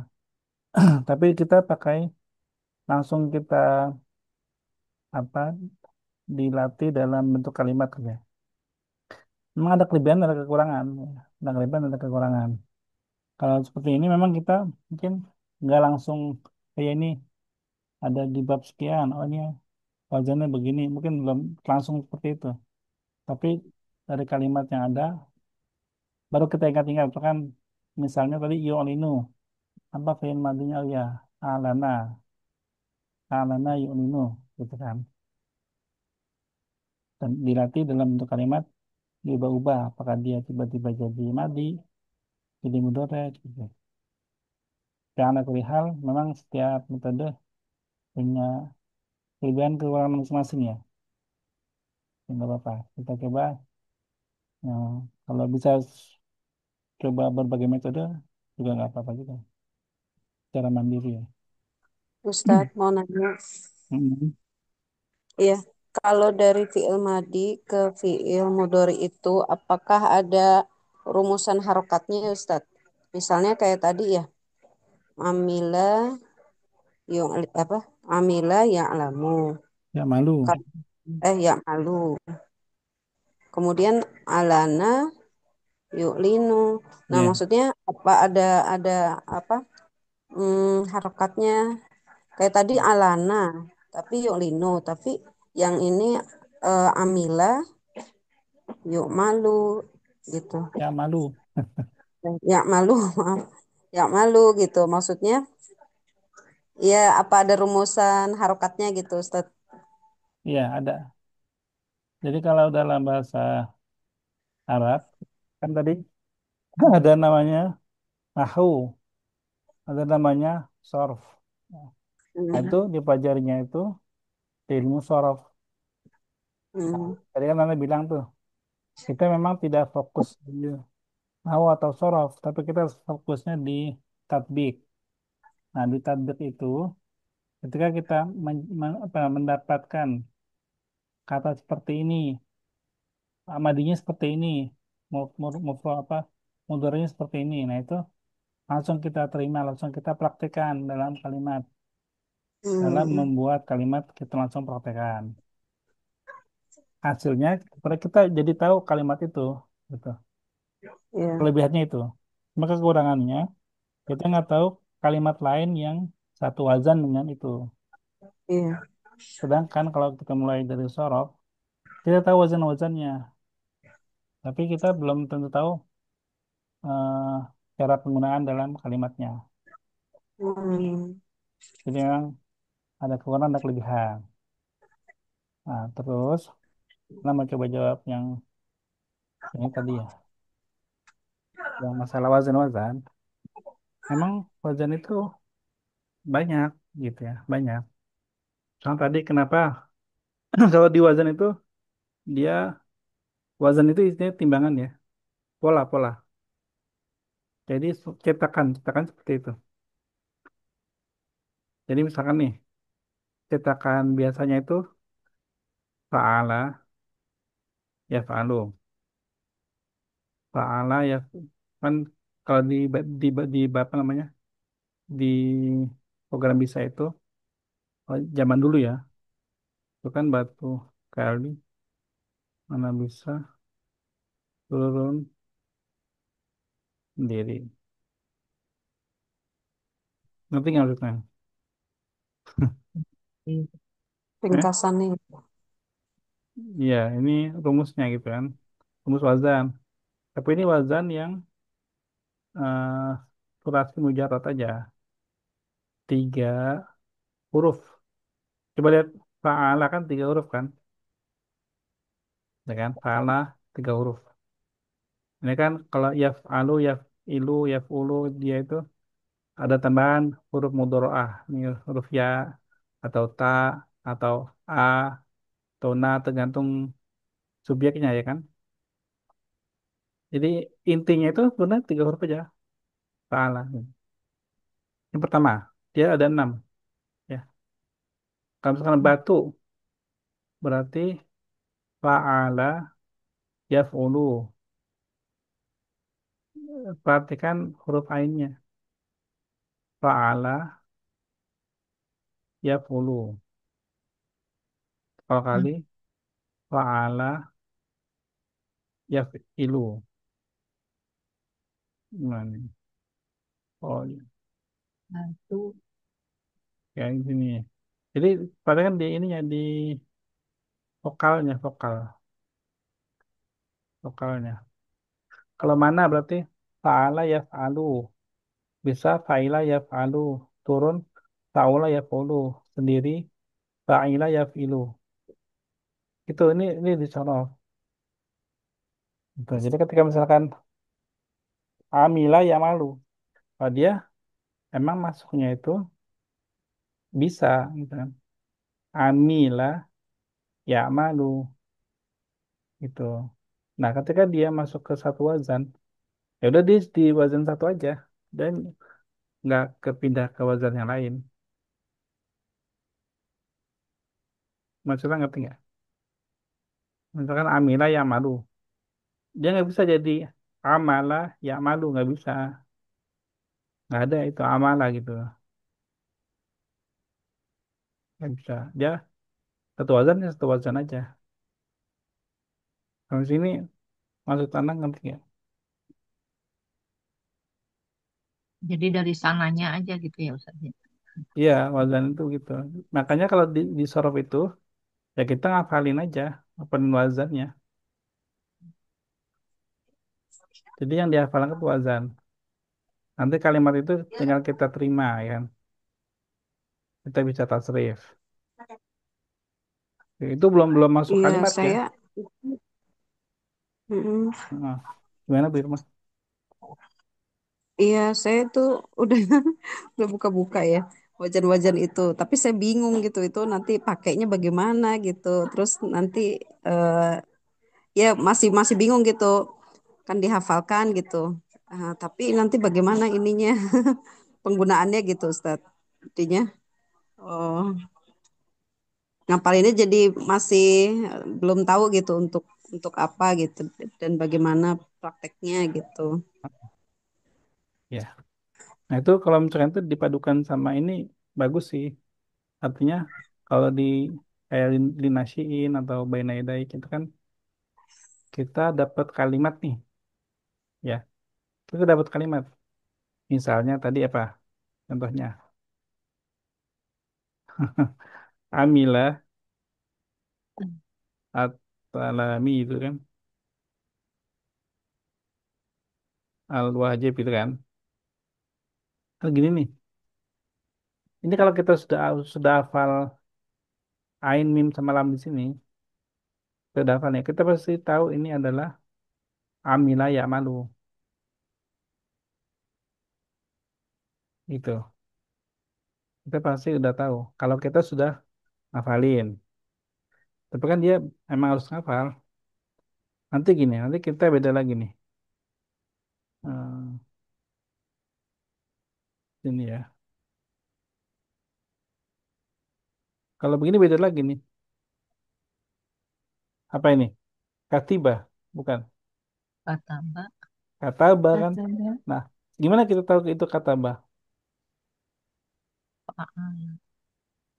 Tapi kita pakai langsung kita apa dilatih dalam bentuk kalimat ya. Memang ada kelebihan, ada kekurangan. Ya. Ada kelebihan, ada kekurangan. Kalau seperti ini memang kita mungkin nggak langsung kayak ini ada di bab sekian. Oh ini wajannya begini. Mungkin belum langsung seperti itu. Tapi dari kalimat yang ada, baru kita ingat-ingat. Kan misalnya tadi yu'linu. Apa fi'il madinya? Oh ya, alana. Alana yu'linu. Gitu kan. Dan dilatih dalam bentuk kalimat diubah-ubah. Apakah dia tiba-tiba jadi madi, jadi mudhari, gitu. Karena hal memang setiap metode punya kelebihan kekurangan masing-masing ya. Ya, nggak apa-apa. Kita coba, ya, kalau bisa coba berbagai metode juga nggak apa-apa juga. Secara mandiri ya. Ustadz mau nanya. Mm. Iya, kalau dari fiil madi ke fiil mudhari itu apakah ada rumusan harokatnya ya Ustadz? Misalnya kayak tadi ya, amila yung apa? Amila ya'lamu. Ya malu. Ya malu. Kemudian alana yu'linu. Nah, Ya, maksudnya apa ada apa? Harokatnya kayak tadi alana, tapi yu'linu, tapi yang ini amila yuk malu gitu. ya malu. Ya malu, maaf. Ya malu gitu. Maksudnya ya apa ada rumusan harokatnya gitu, Ustaz? Iya ada. Jadi kalau dalam bahasa Arab kan tadi ada namanya nahu, ada namanya sorf. Nah, Hmm, itu dipelajarinya itu di ilmu sorof. hmm, Tadi kan Anda bilang tuh, kita memang tidak fokus dulu nahu atau sorof, tapi kita fokusnya di tatbik. Nah, di tatbik itu ketika kita mendapatkan kata seperti ini, amadinya seperti ini, apa, mudoranya seperti ini. Nah, itu langsung kita terima, langsung kita praktekkan dalam kalimat, dalam Hmm, membuat kalimat kita langsung praktekkan. Hasilnya kita jadi tahu kalimat itu, gitu. iya, Kelebihannya itu. Maka kekurangannya kita nggak tahu kalimat lain yang satu wazan dengan itu. iya. Sedangkan kalau kita mulai dari sorof, kita tahu wazan-wazannya, tapi kita belum tentu tahu eh, cara penggunaan dalam kalimatnya. Hmm, Jadi memang ada kekurangan dan kelebihan. Nah, terus kita mau coba jawab yang ini tadi ya, yang masalah wazan-wazan. Memang wazan itu banyak gitu ya, banyak. Contoh tadi kenapa kalau di wazan itu dia wazan itu istilahnya timbangan ya, pola-pola. Jadi cetakan seperti itu. Jadi misalkan nih, cetakan biasanya itu fa'ala ya fa'alu. Fa'ala ya kan kalau di apa namanya? Di program bisa itu zaman dulu ya, itu kan batu kali mana bisa turun sendiri. Ngerti nggak maksudnya? Iya. Eh? ringkasannya. Iya, ini rumusnya gitu kan. Rumus wazan. Tapi ini wazan yang surasi mujarad aja. Tiga huruf. Coba lihat fa'ala kan tiga huruf kan? Ya kan? Fa'ala tiga huruf. Ini kan kalau yaf'alu, yaf'ilu, yaf'ulu dia itu ada tambahan huruf mudhoro'ah. Ini huruf ya atau ta atau a atau na tergantung subjeknya ya kan? Jadi intinya itu sebenarnya tiga huruf aja. Fa'ala. Yang pertama, dia ada enam. Ya. Kalau misalkan batu, berarti fa'ala yaf'ulu. Perhatikan huruf ainnya. Fa'ala yaf'ulu. Kalau kali fa'ala yaf'ilu. Nah, ini. Oh, iya. Satu. Kayak gini. Jadi perhatikan di ininya di vokalnya. Kalau mana berarti fa'ala yaf'alu. Bisa fa'ila yaf'alu. Turun fa'ula yaf'ulu. Sendiri fa'ila yaf'ilu. Itu ini dicontoh. Gitu. Jadi ketika misalkan amila ya malu, oh, dia emang masuknya itu bisa, gitu kan. Amila ya malu gitu. Nah, ketika dia masuk ke satu wazan, ya udah dia di wazan satu aja dan nggak kepindah ke wazan yang lain. Maksudnya ngerti nggak? Misalkan amila ya malu, dia nggak bisa jadi amala ya malu, nggak bisa, nggak ada itu amala gitu, nggak bisa. Dia satu wazan aja. Kalau sini maksud anak ngerti nggak? Jadi dari sananya aja gitu ya Ustaz ya. Iya, wazan itu gitu. Makanya kalau di sorof itu, ya kita ngafalin aja, ngafalin wazannya. Jadi yang dihafalkan itu wazan. Nanti kalimat itu tinggal kita terima, ya kan. Kita bisa tasrif. Itu belum belum masuk Iya, kalimat ya. saya, mm, Heeh. Gimana, Birma? iya saya tuh udah udah buka-buka ya wajan-wajan itu. Tapi saya bingung gitu itu nanti pakainya bagaimana gitu. Terus nanti ya masih masih bingung gitu. kan dihafalkan gitu. Tapi nanti bagaimana ininya penggunaannya gitu Ustadz. Artinya oh, ngapalinnya jadi masih belum tahu gitu untuk apa gitu dan bagaimana prakteknya gitu. Ya. Nah itu kalau misalkan itu dipadukan sama ini bagus sih. Artinya kalau di kayak linasiin atau bainaidai itu kan kita dapat kalimat nih, ya. Kita dapat kalimat. Misalnya tadi apa? Contohnya, Amila at-talami itu kan, al-wajib itu kan. Kan gini nih. Ini kalau kita sudah hafal ain mim sama lam di sini, sudah hafal ya. Kita pasti tahu ini adalah Amila ya malu. Gitu. Kita pasti udah tahu. Kalau kita sudah hafalin. Tapi kan dia emang harus hafal. Nanti gini, nanti kita beda lagi nih. Eh, ini ya. Kalau begini beda lagi nih. Apa ini? Katiba, bukan. Kata Mbak. Kataba kan. Katanya Nah, gimana kita tahu itu kataba?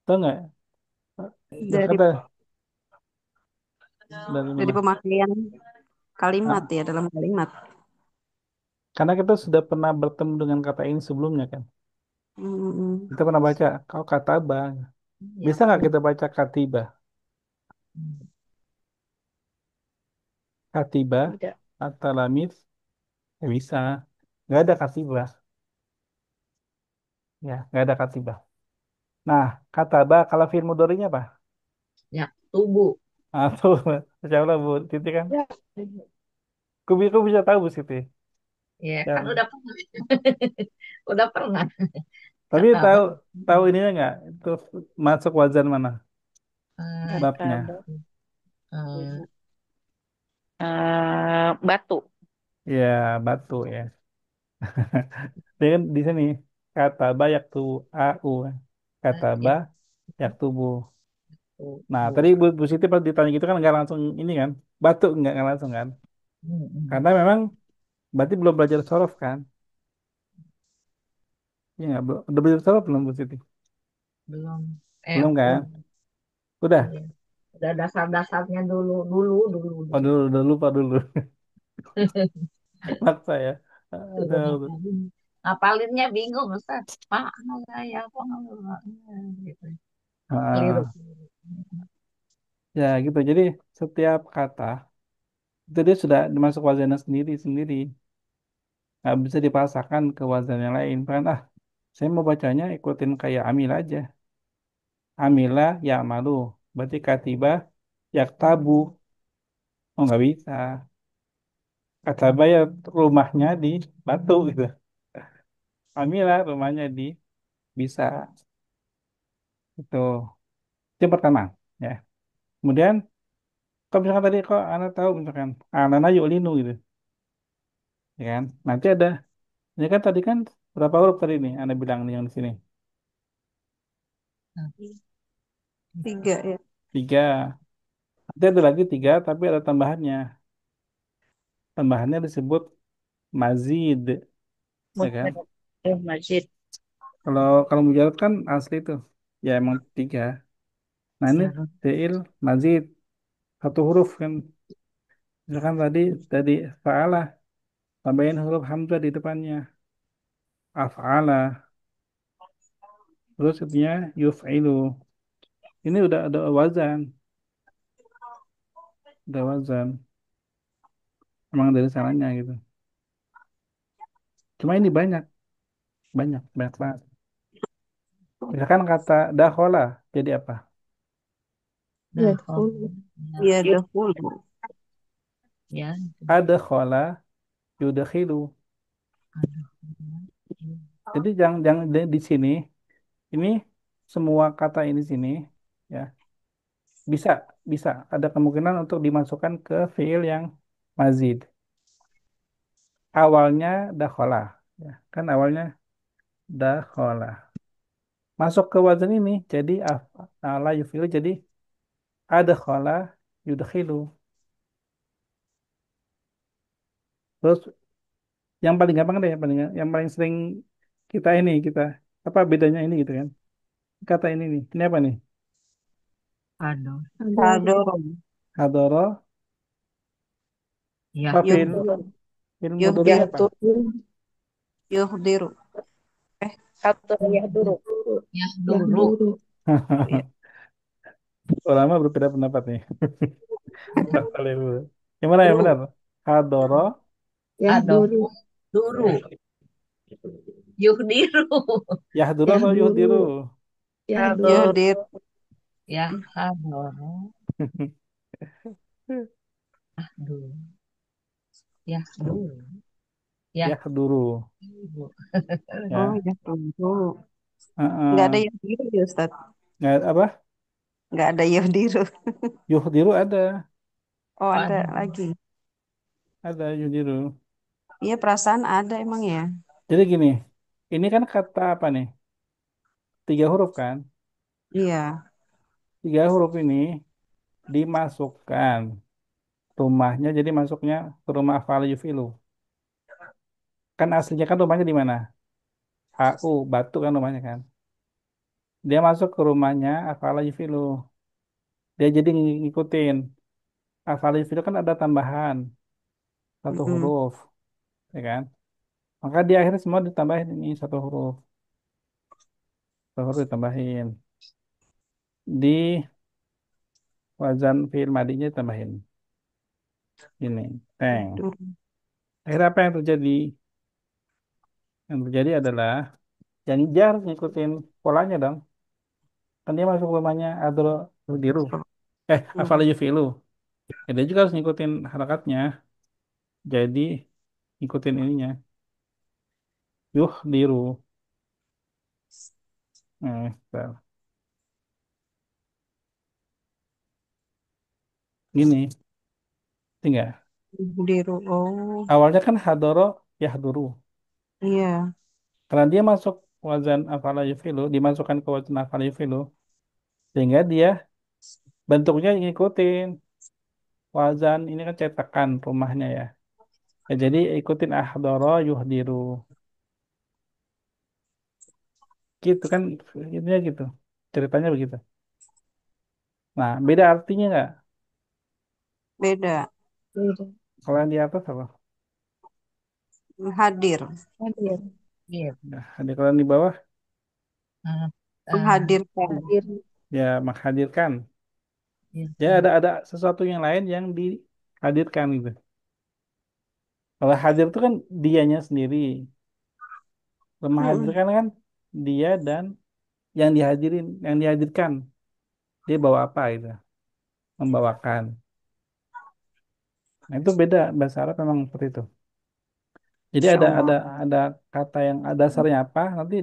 Tahu nggak? Dari Kata dari dari mana? pemakaian kalimat Ah, ya dalam kalimat. karena kita sudah pernah bertemu dengan kata ini sebelumnya kan. Hmm, Kita pernah baca, kau kataba. Ya, Bisa nggak kita baca katiba? Katiba tidak. atau lamif? Ya bisa. Nggak ada katiba. Ya, nggak ada katiba. Nah, kataba kalau fi'il mudhari'nya apa? ya, tubuh. Ah, tuh, Masya Allah Bu Titi kan. Ya. Aku bisa tahu Bu Siti. Ya, kan Ya. udah pernah. Udah pernah. Tapi Kata tahu Mbak. tahu ininya nggak? Itu masuk wazan mana? Kataba. Babnya. Eh, Batu. Ya, batu ya. Dia kan di sini kata bayak tuh au kan. Kata ba ya, yak tubuh. Nah, tubuh. tadi Bu Siti pas ditanya gitu kan nggak langsung ini kan. Batu nggak langsung kan. Mm-mm. Karena memang berarti belum belajar sorof kan. Iya nggak? Udah belajar sorof belum Bu Siti? Belum. Belum kan? Udah. Udah. Iya. Udah dasar-dasarnya dulu, dulu, dulu, Oh, dulu. udah lupa dulu. Maksa ya. Udah Aduh. ngapalin. Ngapalinnya bingung, Ustaz. Pak, saya apa gitu. Keliru. Ah, ya gitu. Jadi setiap kata itu dia sudah dimasuk wazannya sendiri sendiri. Nggak bisa dipaksakan ke wazan yang lain. Kan saya mau bacanya ikutin kayak Amil aja. Amila ya malu. Berarti katiba yaktabu. Oh nggak bisa. Kataba ya rumahnya di Batu gitu. Amila rumahnya di bisa. Itu. Itu yang pertama. Ya. Kemudian kalau misalkan tadi kok anak tahu misalkan anak yuk linu gitu. Ya kan? Nanti ada. Ini kan tadi kan berapa huruf tadi nih Anda bilang nih yang di sini? Nah, tiga ya. Tiga. Nanti ada lagi tiga tapi ada tambahannya. Tambahannya disebut mazid, ya kan? Mujarab. Majid. Kalau kalau mujarad kan asli itu, ya emang tiga. Nah ini ya, fiil mazid satu huruf kan. Misalkan tadi fa'ala tambahin huruf hamzah di depannya. Af'ala. Terus artinya yuf'ilu. Ini udah ada wazan, udah wazan. Emang dari sananya gitu. Cuma ini banyak banget. Misalkan kata dakhola jadi apa? dah, oh, Yadkhulu. ya, Ya dahulu. ya, Adkhala yudkhilu. aduh, ya. Jadi jangan di sini ini semua kata ini sini ya bisa bisa ada kemungkinan untuk dimasukkan ke fiil yang mazid. awalnya dakhola. Ya, kan awalnya dakhola. Masuk ke wazan ini, jadi ala yufilu, jadi adkhala yudkhilu. Terus yang paling gampang deh, yang paling sering kita apa bedanya ini gitu kan? Kata ini nih, ini apa nih? Aduh. Adoro. Hadoro. Hadoro, Ya. apa Yuh, fil mudhari apa? yuhduru. Yuhdiru. Eh, Atau ya dulu. Ya dulu. Yahduru. ya. Ulama berbeda pendapat nih. Boleh, boleh. Yang mana yang benar? Hadoro, Aduh. Yahduru. Duru. Yuhdiru. yahduru atau yuhdiru? Yahduru. Yahduru. Atau Yuhdir. Ya hadoru. Dulu. Ya dulu. Ya Yahduru. dulu. Oh, Ya. ya tunggu. Nggak ada Heeh. yuhdiru ya, Ustaz. Nggak, apa? Nggak ada yuhdiru. Yuhdiru ada. Oh, ada Aduh. lagi. Ada yuhdiru. Iya, perasaan ada emang ya. Jadi gini, ini kan kata apa nih? 3 huruf kan? Iya. 3 huruf ini dimasukkan rumahnya, jadi masuknya ke rumah afal yufilu. Kan aslinya kan rumahnya di mana? AU, Batu kan rumahnya kan. Dia masuk ke rumahnya afal yufilu. Dia jadi ngikutin. Afal yufilu kan ada tambahan 1 huruf, ya kan? Maka di akhirnya semua ditambahin ini 1 huruf. 1 huruf ditambahin. Di wazan fi'il madinya ditambahin. Ini, teng. Yuhdiru. Akhirnya apa yang terjadi? Yang terjadi adalah yang dia harus ngikutin polanya dong. Kan dia masuk rumahnya Adro Diru. Afala Hmm. Yufilu. Ya, dia juga harus ngikutin harakatnya. Jadi ngikutin ininya. Diru. Bentar. Gini, tinggal. Yuhdiru. Oh, Awalnya kan Hadoro Yahduru. iya. Karena dia masuk wazan Afala Yufilu, dimasukkan ke wazan Afala Yufilu, sehingga dia bentuknya ngikutin wazan ini kan cetakan rumahnya ya. Ya, jadi ikutin Ahdoro Yuhdiru. Gitu kan, intinya gitu. Ceritanya begitu. Nah, beda artinya nggak? Beda. Beda. Kalau yang di atas apa? Hadir. Hadir. Iya. Nah, ada kalau yang di bawah Ah, ah, Menghadirkan. Hadir. ya menghadirkan. iya. Ya ada sesuatu yang lain yang dihadirkan gitu. Kalau hadir itu kan dianya sendiri. Kalau Mm-mm. menghadirkan kan dia dan yang dihadirin, yang dihadirkan. Dia bawa apa gitu? Membawakan. Nah, itu beda bahasa Arab memang seperti itu. Jadi Insya ada Allah. ada kata yang ada dasarnya apa, nanti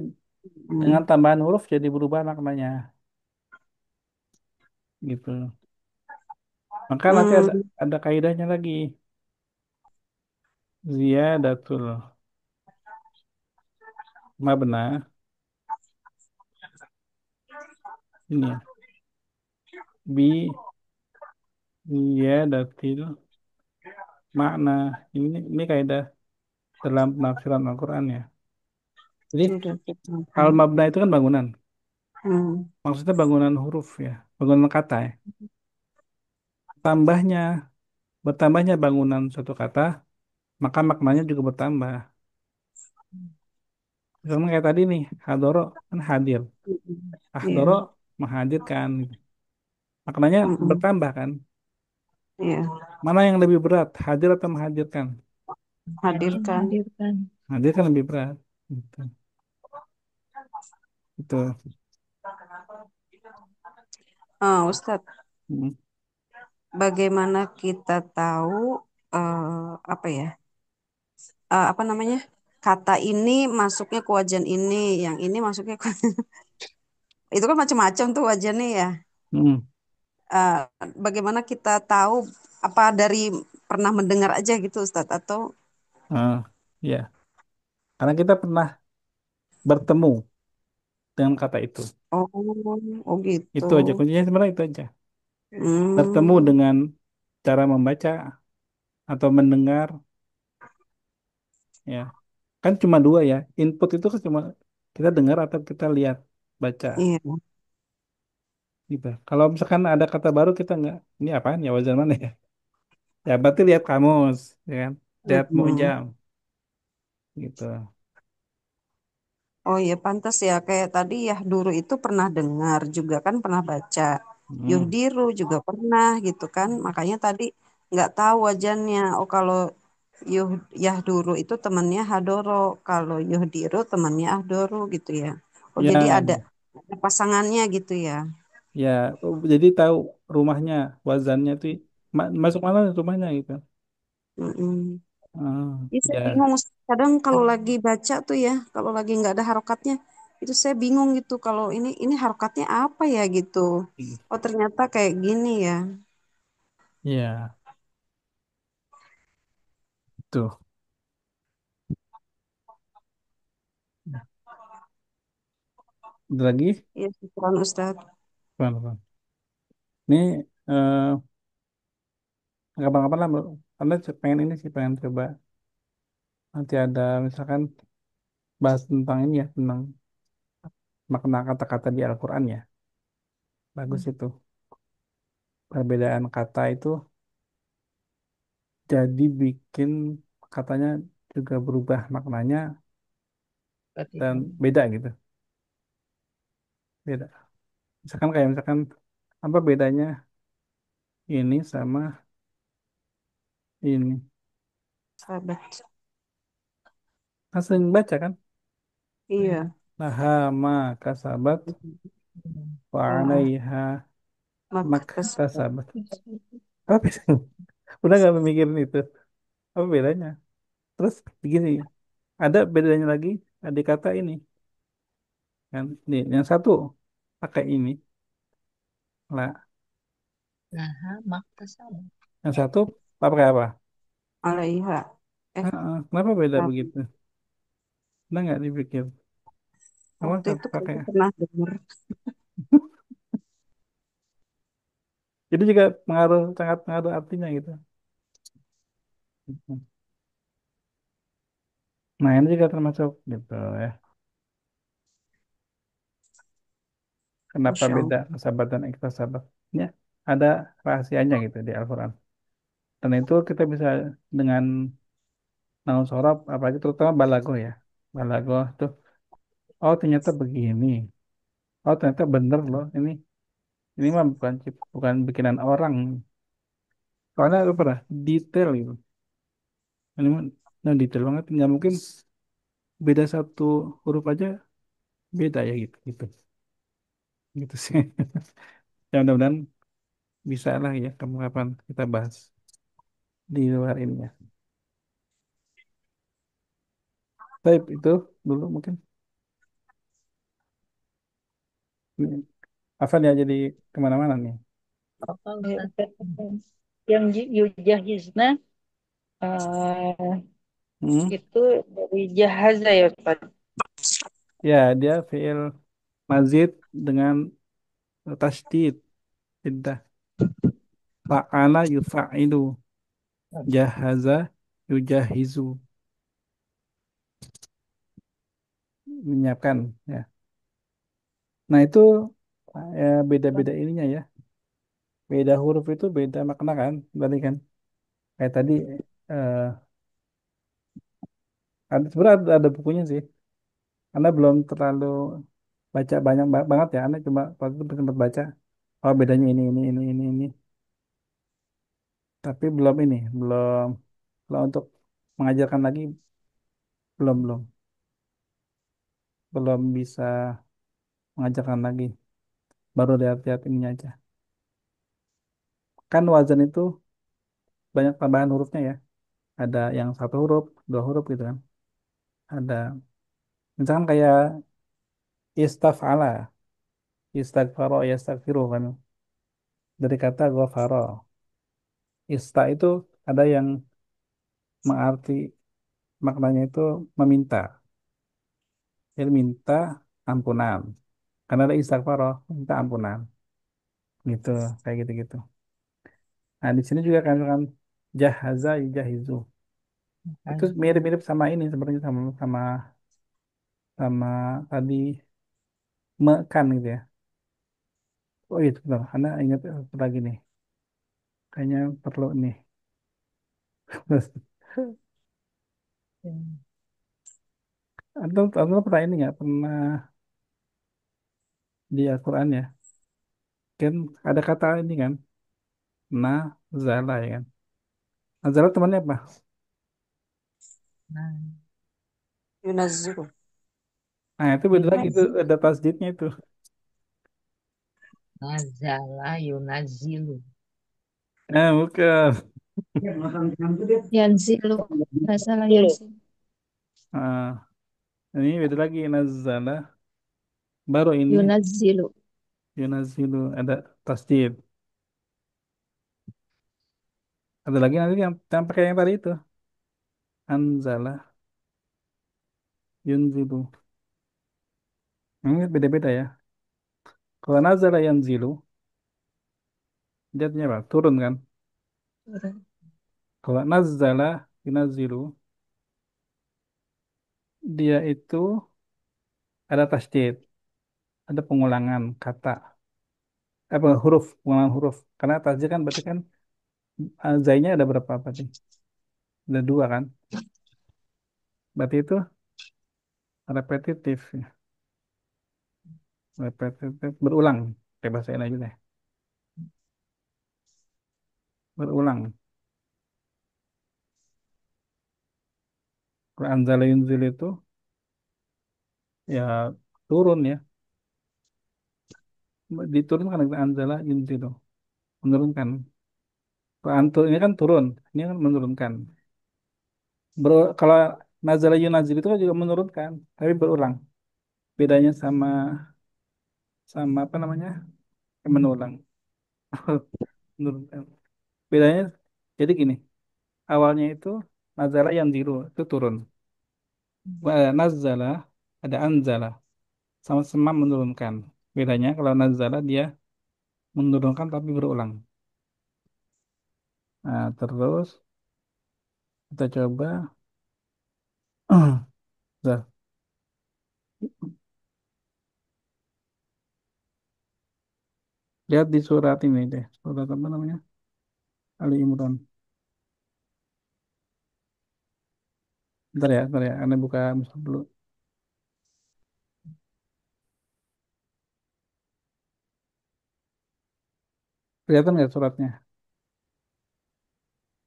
dengan Hmm. tambahan huruf jadi berubah maknanya gitu. Maka nanti Hmm. ada kaidahnya lagi. Ziyadatul mabna ini ya. Bi ziyadatil makna. Ini kaidah dalam penafsiran Al-Qur'an ya. Jadi Sudah kita. al mabna itu kan bangunan. Hmm. Maksudnya bangunan huruf ya, bangunan kata ya. Tambahnya, bertambahnya bangunan suatu kata, maka maknanya juga bertambah. Misalnya kayak tadi nih, hadoro kan hadir. Mm-mm. Ahdoro Iya. menghadirkan gitu. Maknanya Mm-mm. bertambah kan. Iya. Mana yang lebih berat, hadir atau menghadirkan? Hadirkan. Hadirkan. Hadir kan lebih berat. Gitu. Itu. Ah, Ustadz, Hmm. bagaimana kita tahu apa ya? Apa namanya? Kata ini masuknya ke wajan ini, yang ini masuknya ke itu kan macam-macam tuh wajannya ya. Hmm. Eh, Bagaimana kita tahu apa dari pernah mendengar aja gitu Ustadz atau Ah. Ya, karena kita pernah bertemu dengan kata itu. Oh, oh gitu. Itu aja kuncinya sebenarnya itu aja. Bertemu Hmm, dengan cara membaca atau mendengar, ya. Kan cuma dua ya. Input itu kan cuma kita dengar atau kita lihat, baca. iya. Gitu. Kalau misalkan ada kata baru kita nggak, ini apaan ya wajan mana ya? Ya berarti lihat kamus, ya kan? Lihat Mm-mm. mu'jam, gitu. Oh iya, pantas ya. Kayak tadi ya dulu itu pernah dengar juga kan pernah baca. Hmm. Yuhdiru juga pernah gitu kan. Makanya tadi nggak tahu wajannya. Oh kalau Yuh Yahduru itu temannya Hadoro. Kalau Yuhdiru temannya Ahdoro gitu ya. Oh jadi Ya, ada pasangannya gitu ya. ya. Oh, jadi tahu rumahnya, wazannya tuh masuk mana rumahnya gitu. Mm-mm. Iya, saya Ya, bingung. Kadang kalau lagi baca tuh ya, kalau lagi nggak ada harokatnya, itu saya bingung gitu. Kalau ini harokatnya apa ya gitu. Oh ternyata kayak gini ya. ya, tuh. Ada lagi, Iya, syukuran Ustadz. Bang. Ini kapan-kapan lah, Bro. Anda pengen ini sih, pengen coba nanti ada misalkan bahas tentang ini ya, tentang makna kata-kata di Al-Quran ya. Bagus itu. Perbedaan kata itu jadi bikin katanya juga berubah maknanya dan Ketika beda gitu. Beda. Misalkan apa bedanya ini sama ini. Sahabat. Kan sering baca kan? Iya. Laha ma kasabat wa Wah, 'alaiha mak maktas. kasabat. Apa bedanya? Udah nggak memikirin itu. Apa bedanya? Terus begini, ada bedanya lagi di kata ini kan. Nih, yang satu pakai ini lah, nah makta sama. yang satu pakai apa? Alaiha. Eh, Kenapa beda tapi begitu? Udah nggak dipikir? Apa waktu satu itu pakai? kayaknya pernah dengar. Itu juga pengaruh, sangat pengaruh artinya gitu. Nah ini juga termasuk gitu ya. Kenapa Masya Allah. beda sahabat dan ikhlas sahabat? Ya, ada rahasianya gitu di Al-Quran. Dan itu kita bisa dengan naun sorab, apalagi terutama balago ya. Balago tuh, oh ternyata begini. Oh ternyata bener loh ini mah bukan bikinan orang. Soalnya apa dah? Detail gitu. Ini mah nah, detail banget. Nggak mungkin beda satu huruf aja beda ya gitu gitu. Gitu sih. Ya mudah-mudahan bisa lah ya kapan-kapan kita bahas di luar ini ya. Baik itu dulu mungkin. Afan ya jadi kemana-mana nih. Apa Eh, Ustaz? yang yujahizna eh Hmm. itu dari jahaza ya Ustaz. Ya dia fiil mazid dengan tasydid. Tidak. Fa'ala yufa'ilu. Jahaza yujahizu. Menyiapkan ya. Nah itu ya, beda-beda ininya ya. Beda huruf itu beda makna kan. Berarti kan. Kayak tadi eh, sebenarnya ada bukunya sih. Anda belum terlalu baca banyak banget ya. Anda cuma waktu itu sempat baca. Oh bedanya ini. Tapi belum ini, belum. Kalau untuk mengajarkan lagi belum belum bisa mengajarkan lagi. Baru lihat-lihat ininya aja. Kan wazan itu banyak tambahan hurufnya ya. Ada yang satu huruf, dua huruf gitu kan. Ada misalkan kayak istafala, istaghfaro, yastaghfiru kan. Dari kata ghafaro. Ista itu ada yang mengarti maknanya itu meminta. Dia minta ampunan. Karena ada istighfarah, minta ampunan. Gitu, kayak gitu-gitu. Nah, di sini juga kan jahaza yujahizu. Itu mirip-mirip sama ini sebenarnya sama sama sama tadi mekan gitu ya. Oh itu benar. Anda ingat apa lagi nih? Kayaknya perlu nih. Atau pernah ini nggak pernah di Al-Quran ya? Kan ada kata ini kan, zala ya kan? Nazala temannya apa? Nah, Yunazzilu. Nah itu beda lagi itu yunazil, ada tasdidnya itu. nazala, yunazilu. Bukan. Yanzilu. Masalah Dulu. yanzilu. Ah, ini beda lagi nazala. Baru ini Yunazilu. yunazilu ada tasdid. Ada lagi nanti yang pakai yang tadi itu. Anzala, yunzilu. Ini beda-beda ya. Kalau nazala yanzilu, dia artinya apa? Turun kan? Kalau nazzala yunazilu, dia itu ada tasdid, ada pengulangan kata, apa huruf, pengulangan huruf. Karena tasdid kan berarti kan zainya ada berapa berarti? Ada dua kan? Berarti itu repetitif, ya. Repetitif, berulang. Kayak bahasa ini aja deh. Berulang. Kalau anzala yunzil itu ya turun ya. Diturunkan dengan anzala yunzilu. Menurunkan. Kalau antul ini kan turun, ini kan menurunkan. Kalau nazala yunazil itu kan juga menurunkan, tapi berulang. Bedanya sama apa namanya? Menulang. Menurunkan. Bedanya jadi gini, awalnya itu nazala yang zilu itu turun. Nazala ada anzala sama-sama menurunkan. Bedanya kalau nazala dia menurunkan tapi berulang. Nah, terus kita coba Bentar. Lihat di surat ini deh. Surat apa namanya? Ali Imran. Bentar ya. Anda buka mushaf dulu. Kelihatan nggak suratnya?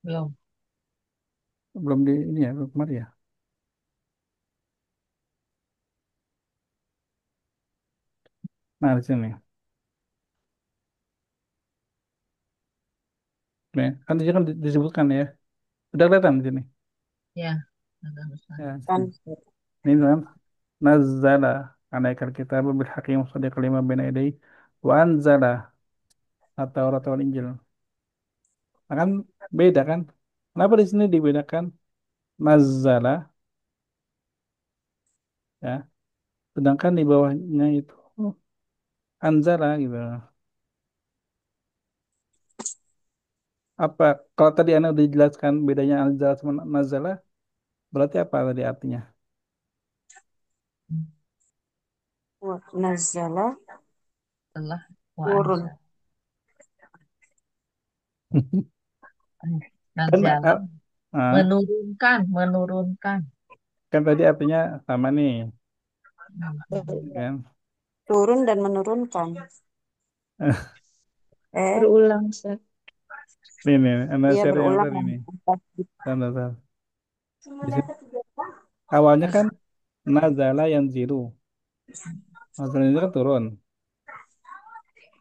Belum, Belum di ini ya, belum kemari ya. Nah, di sini. Nih, kan di sini kan disebutkan ya. Udah kelihatan di sini. ya, agak besar. Ya, di Kan sini. Ini kan nazzala alaikal kitab bil haqqi musaddiqan lima baina yadayhi wa anzala at-taurat wal injil. Nah, kan beda kan? Kenapa di sini dibedakan nazzala ya, sedangkan di bawahnya itu anzala gitu. Apa kalau tadi Anda udah dijelaskan bedanya anzala sama nazala, berarti apa tadi artinya? wa nazala Setelah turun. wa'anza. Kan Nazala, ah, menurunkan, menurunkan. kan tadi artinya sama nih, Eh, kan? turun dan menurunkan. Eh, Berulang, Ustaz. Ini Anda iya share yang berulang. tadi nih. Tanda. Di sini awalnya kan nazala yang ziru. Nazala itu kan turun.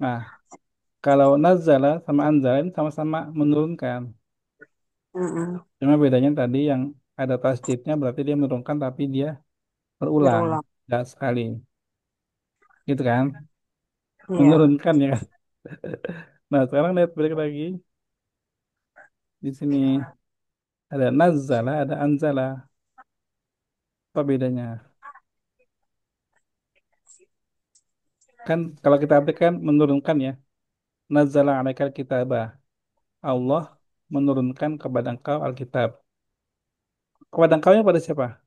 Nah, kalau nazala sama anzala ini sama-sama menurunkan. Mm-mm, Cuma bedanya tadi yang ada tasdidnya berarti dia menurunkan tapi dia berulang, berulang. nggak sekali. Gitu kan? Iya. Menurunkan ya kan? Nah, sekarang lihat balik lagi. Di sini ada nazala, ada anzala. Apa bedanya? Kan kalau kita artikan menurunkan ya. Nazzala alaikal kitabah. Allah menurunkan kepada engkau Alkitab. Kepada engkau pada siapa?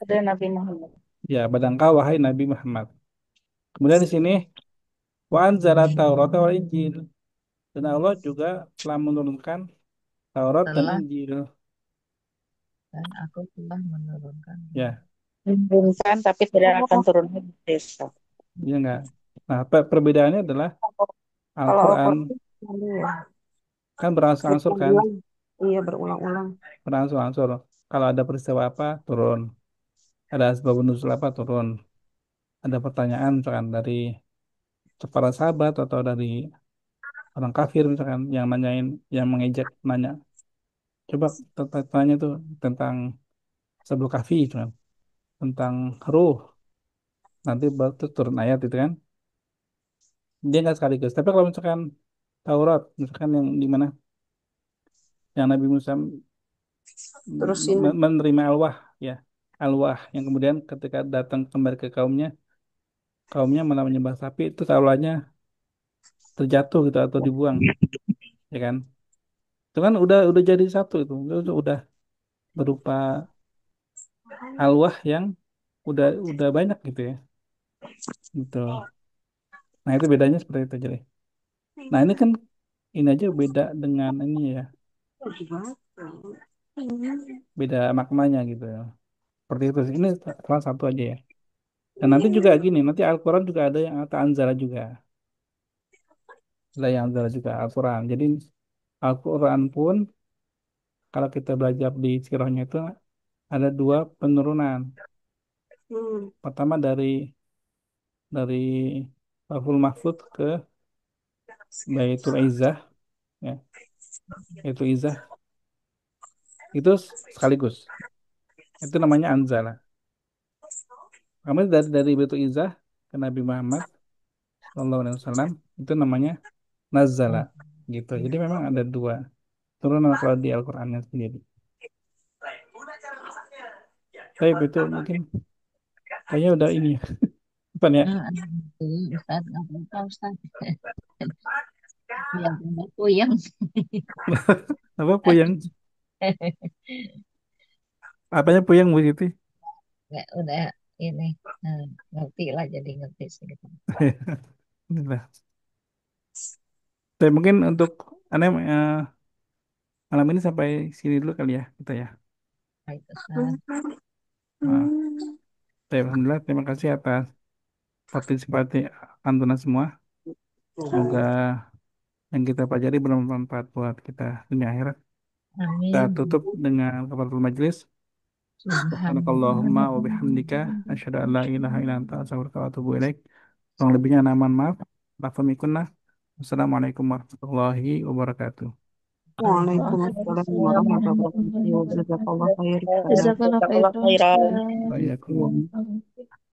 Ada Nabi Muhammad. Ya, pada engkau wahai Nabi Muhammad. Kemudian di sini wa anzala Taurat wal Injil. Dan Allah juga telah menurunkan Taurat dan Telah Injil. dan aku telah menurunkan. Ya, Menurunkan tapi tidak akan turun besok. iya enggak. Nah, perbedaannya adalah Kalau Al-Quran Al-Quran ya, kan berangsur-angsur kan, berulang-ulang. Iya, berulang-ulang. berangsur-angsur. Kalau ada peristiwa apa, turun. Ada sebab nuzul apa, turun. Ada pertanyaan misalkan dari para sahabat atau dari orang kafir misalkan yang nanyain, yang mengejek nanya, coba tanya tuh tentang sebelum kafir misalkan, tentang ruh, nanti baru tuh turun ayat itu kan. Dia nggak sekaligus. Tapi kalau misalkan Taurat, misalkan yang di mana yang Nabi Musa Terusin. menerima alwah ya, alwah yang kemudian ketika datang kembali ke kaumnya, kaumnya malah menyembah sapi, itu alwahnya terjatuh gitu atau dibuang, ya kan? Itu kan udah jadi satu itu udah berupa alwah yang udah banyak gitu ya, gitu. Nah itu bedanya seperti itu jadi. Nah ini kan ini aja beda dengan ini ya, beda maknanya gitu ya. Seperti itu sih. Ini salah satu aja ya. Dan nanti juga gini, nanti Al-Quran juga ada yang atau Anzala juga. Ada yang Anzala juga Al-Quran. Jadi Al-Quran pun kalau kita belajar di sirahnya itu ada dua penurunan. Hmm. Pertama dari Lauhul Mahfuz ke Baitul Izzah, ya. Baitul Izzah itu sekaligus. Itu namanya Anzala. Kemudian dari Baitul Izzah ke Nabi Muhammad SAW itu namanya Nazala gitu. Jadi memang ada dua turunan kalau di Al-Qur'annya sendiri. Tapi itu mungkin kayaknya udah ini ya. Apa ya? Nah, itu Ustaz, nggak apa-apa Ustaz. Biar nggak puyeng. Apa puyeng? Apanya puyeng Bu Siti? Nggak, udah ini ngerti lah jadi ngerti sih gitu. Inilah. Tapi mungkin untuk aneh malam ini sampai sini dulu kali ya kita ya. Baik Ustaz. Nah, tapi alhamdulillah terima kasih atas partisipasi Antuna semua. Semoga yang kita pelajari bermanfaat buat kita dunia akhirat. Kita Amin. tutup dengan kafaratul majelis. Subhanakallahumma wa bihamdika asyhadu an la ilaha illa anta astaghfiruka wa atubu ilaik. Kurang lebihnya mohon maaf. Lafazikunna. Wassalamualaikum warahmatullahi wabarakatuh. Waalaikumsalam warahmatullahi wabarakatuh. Jazakallah khair. Jazakallah Jazakallah khairan, khairan. Ustaz. Bayakum.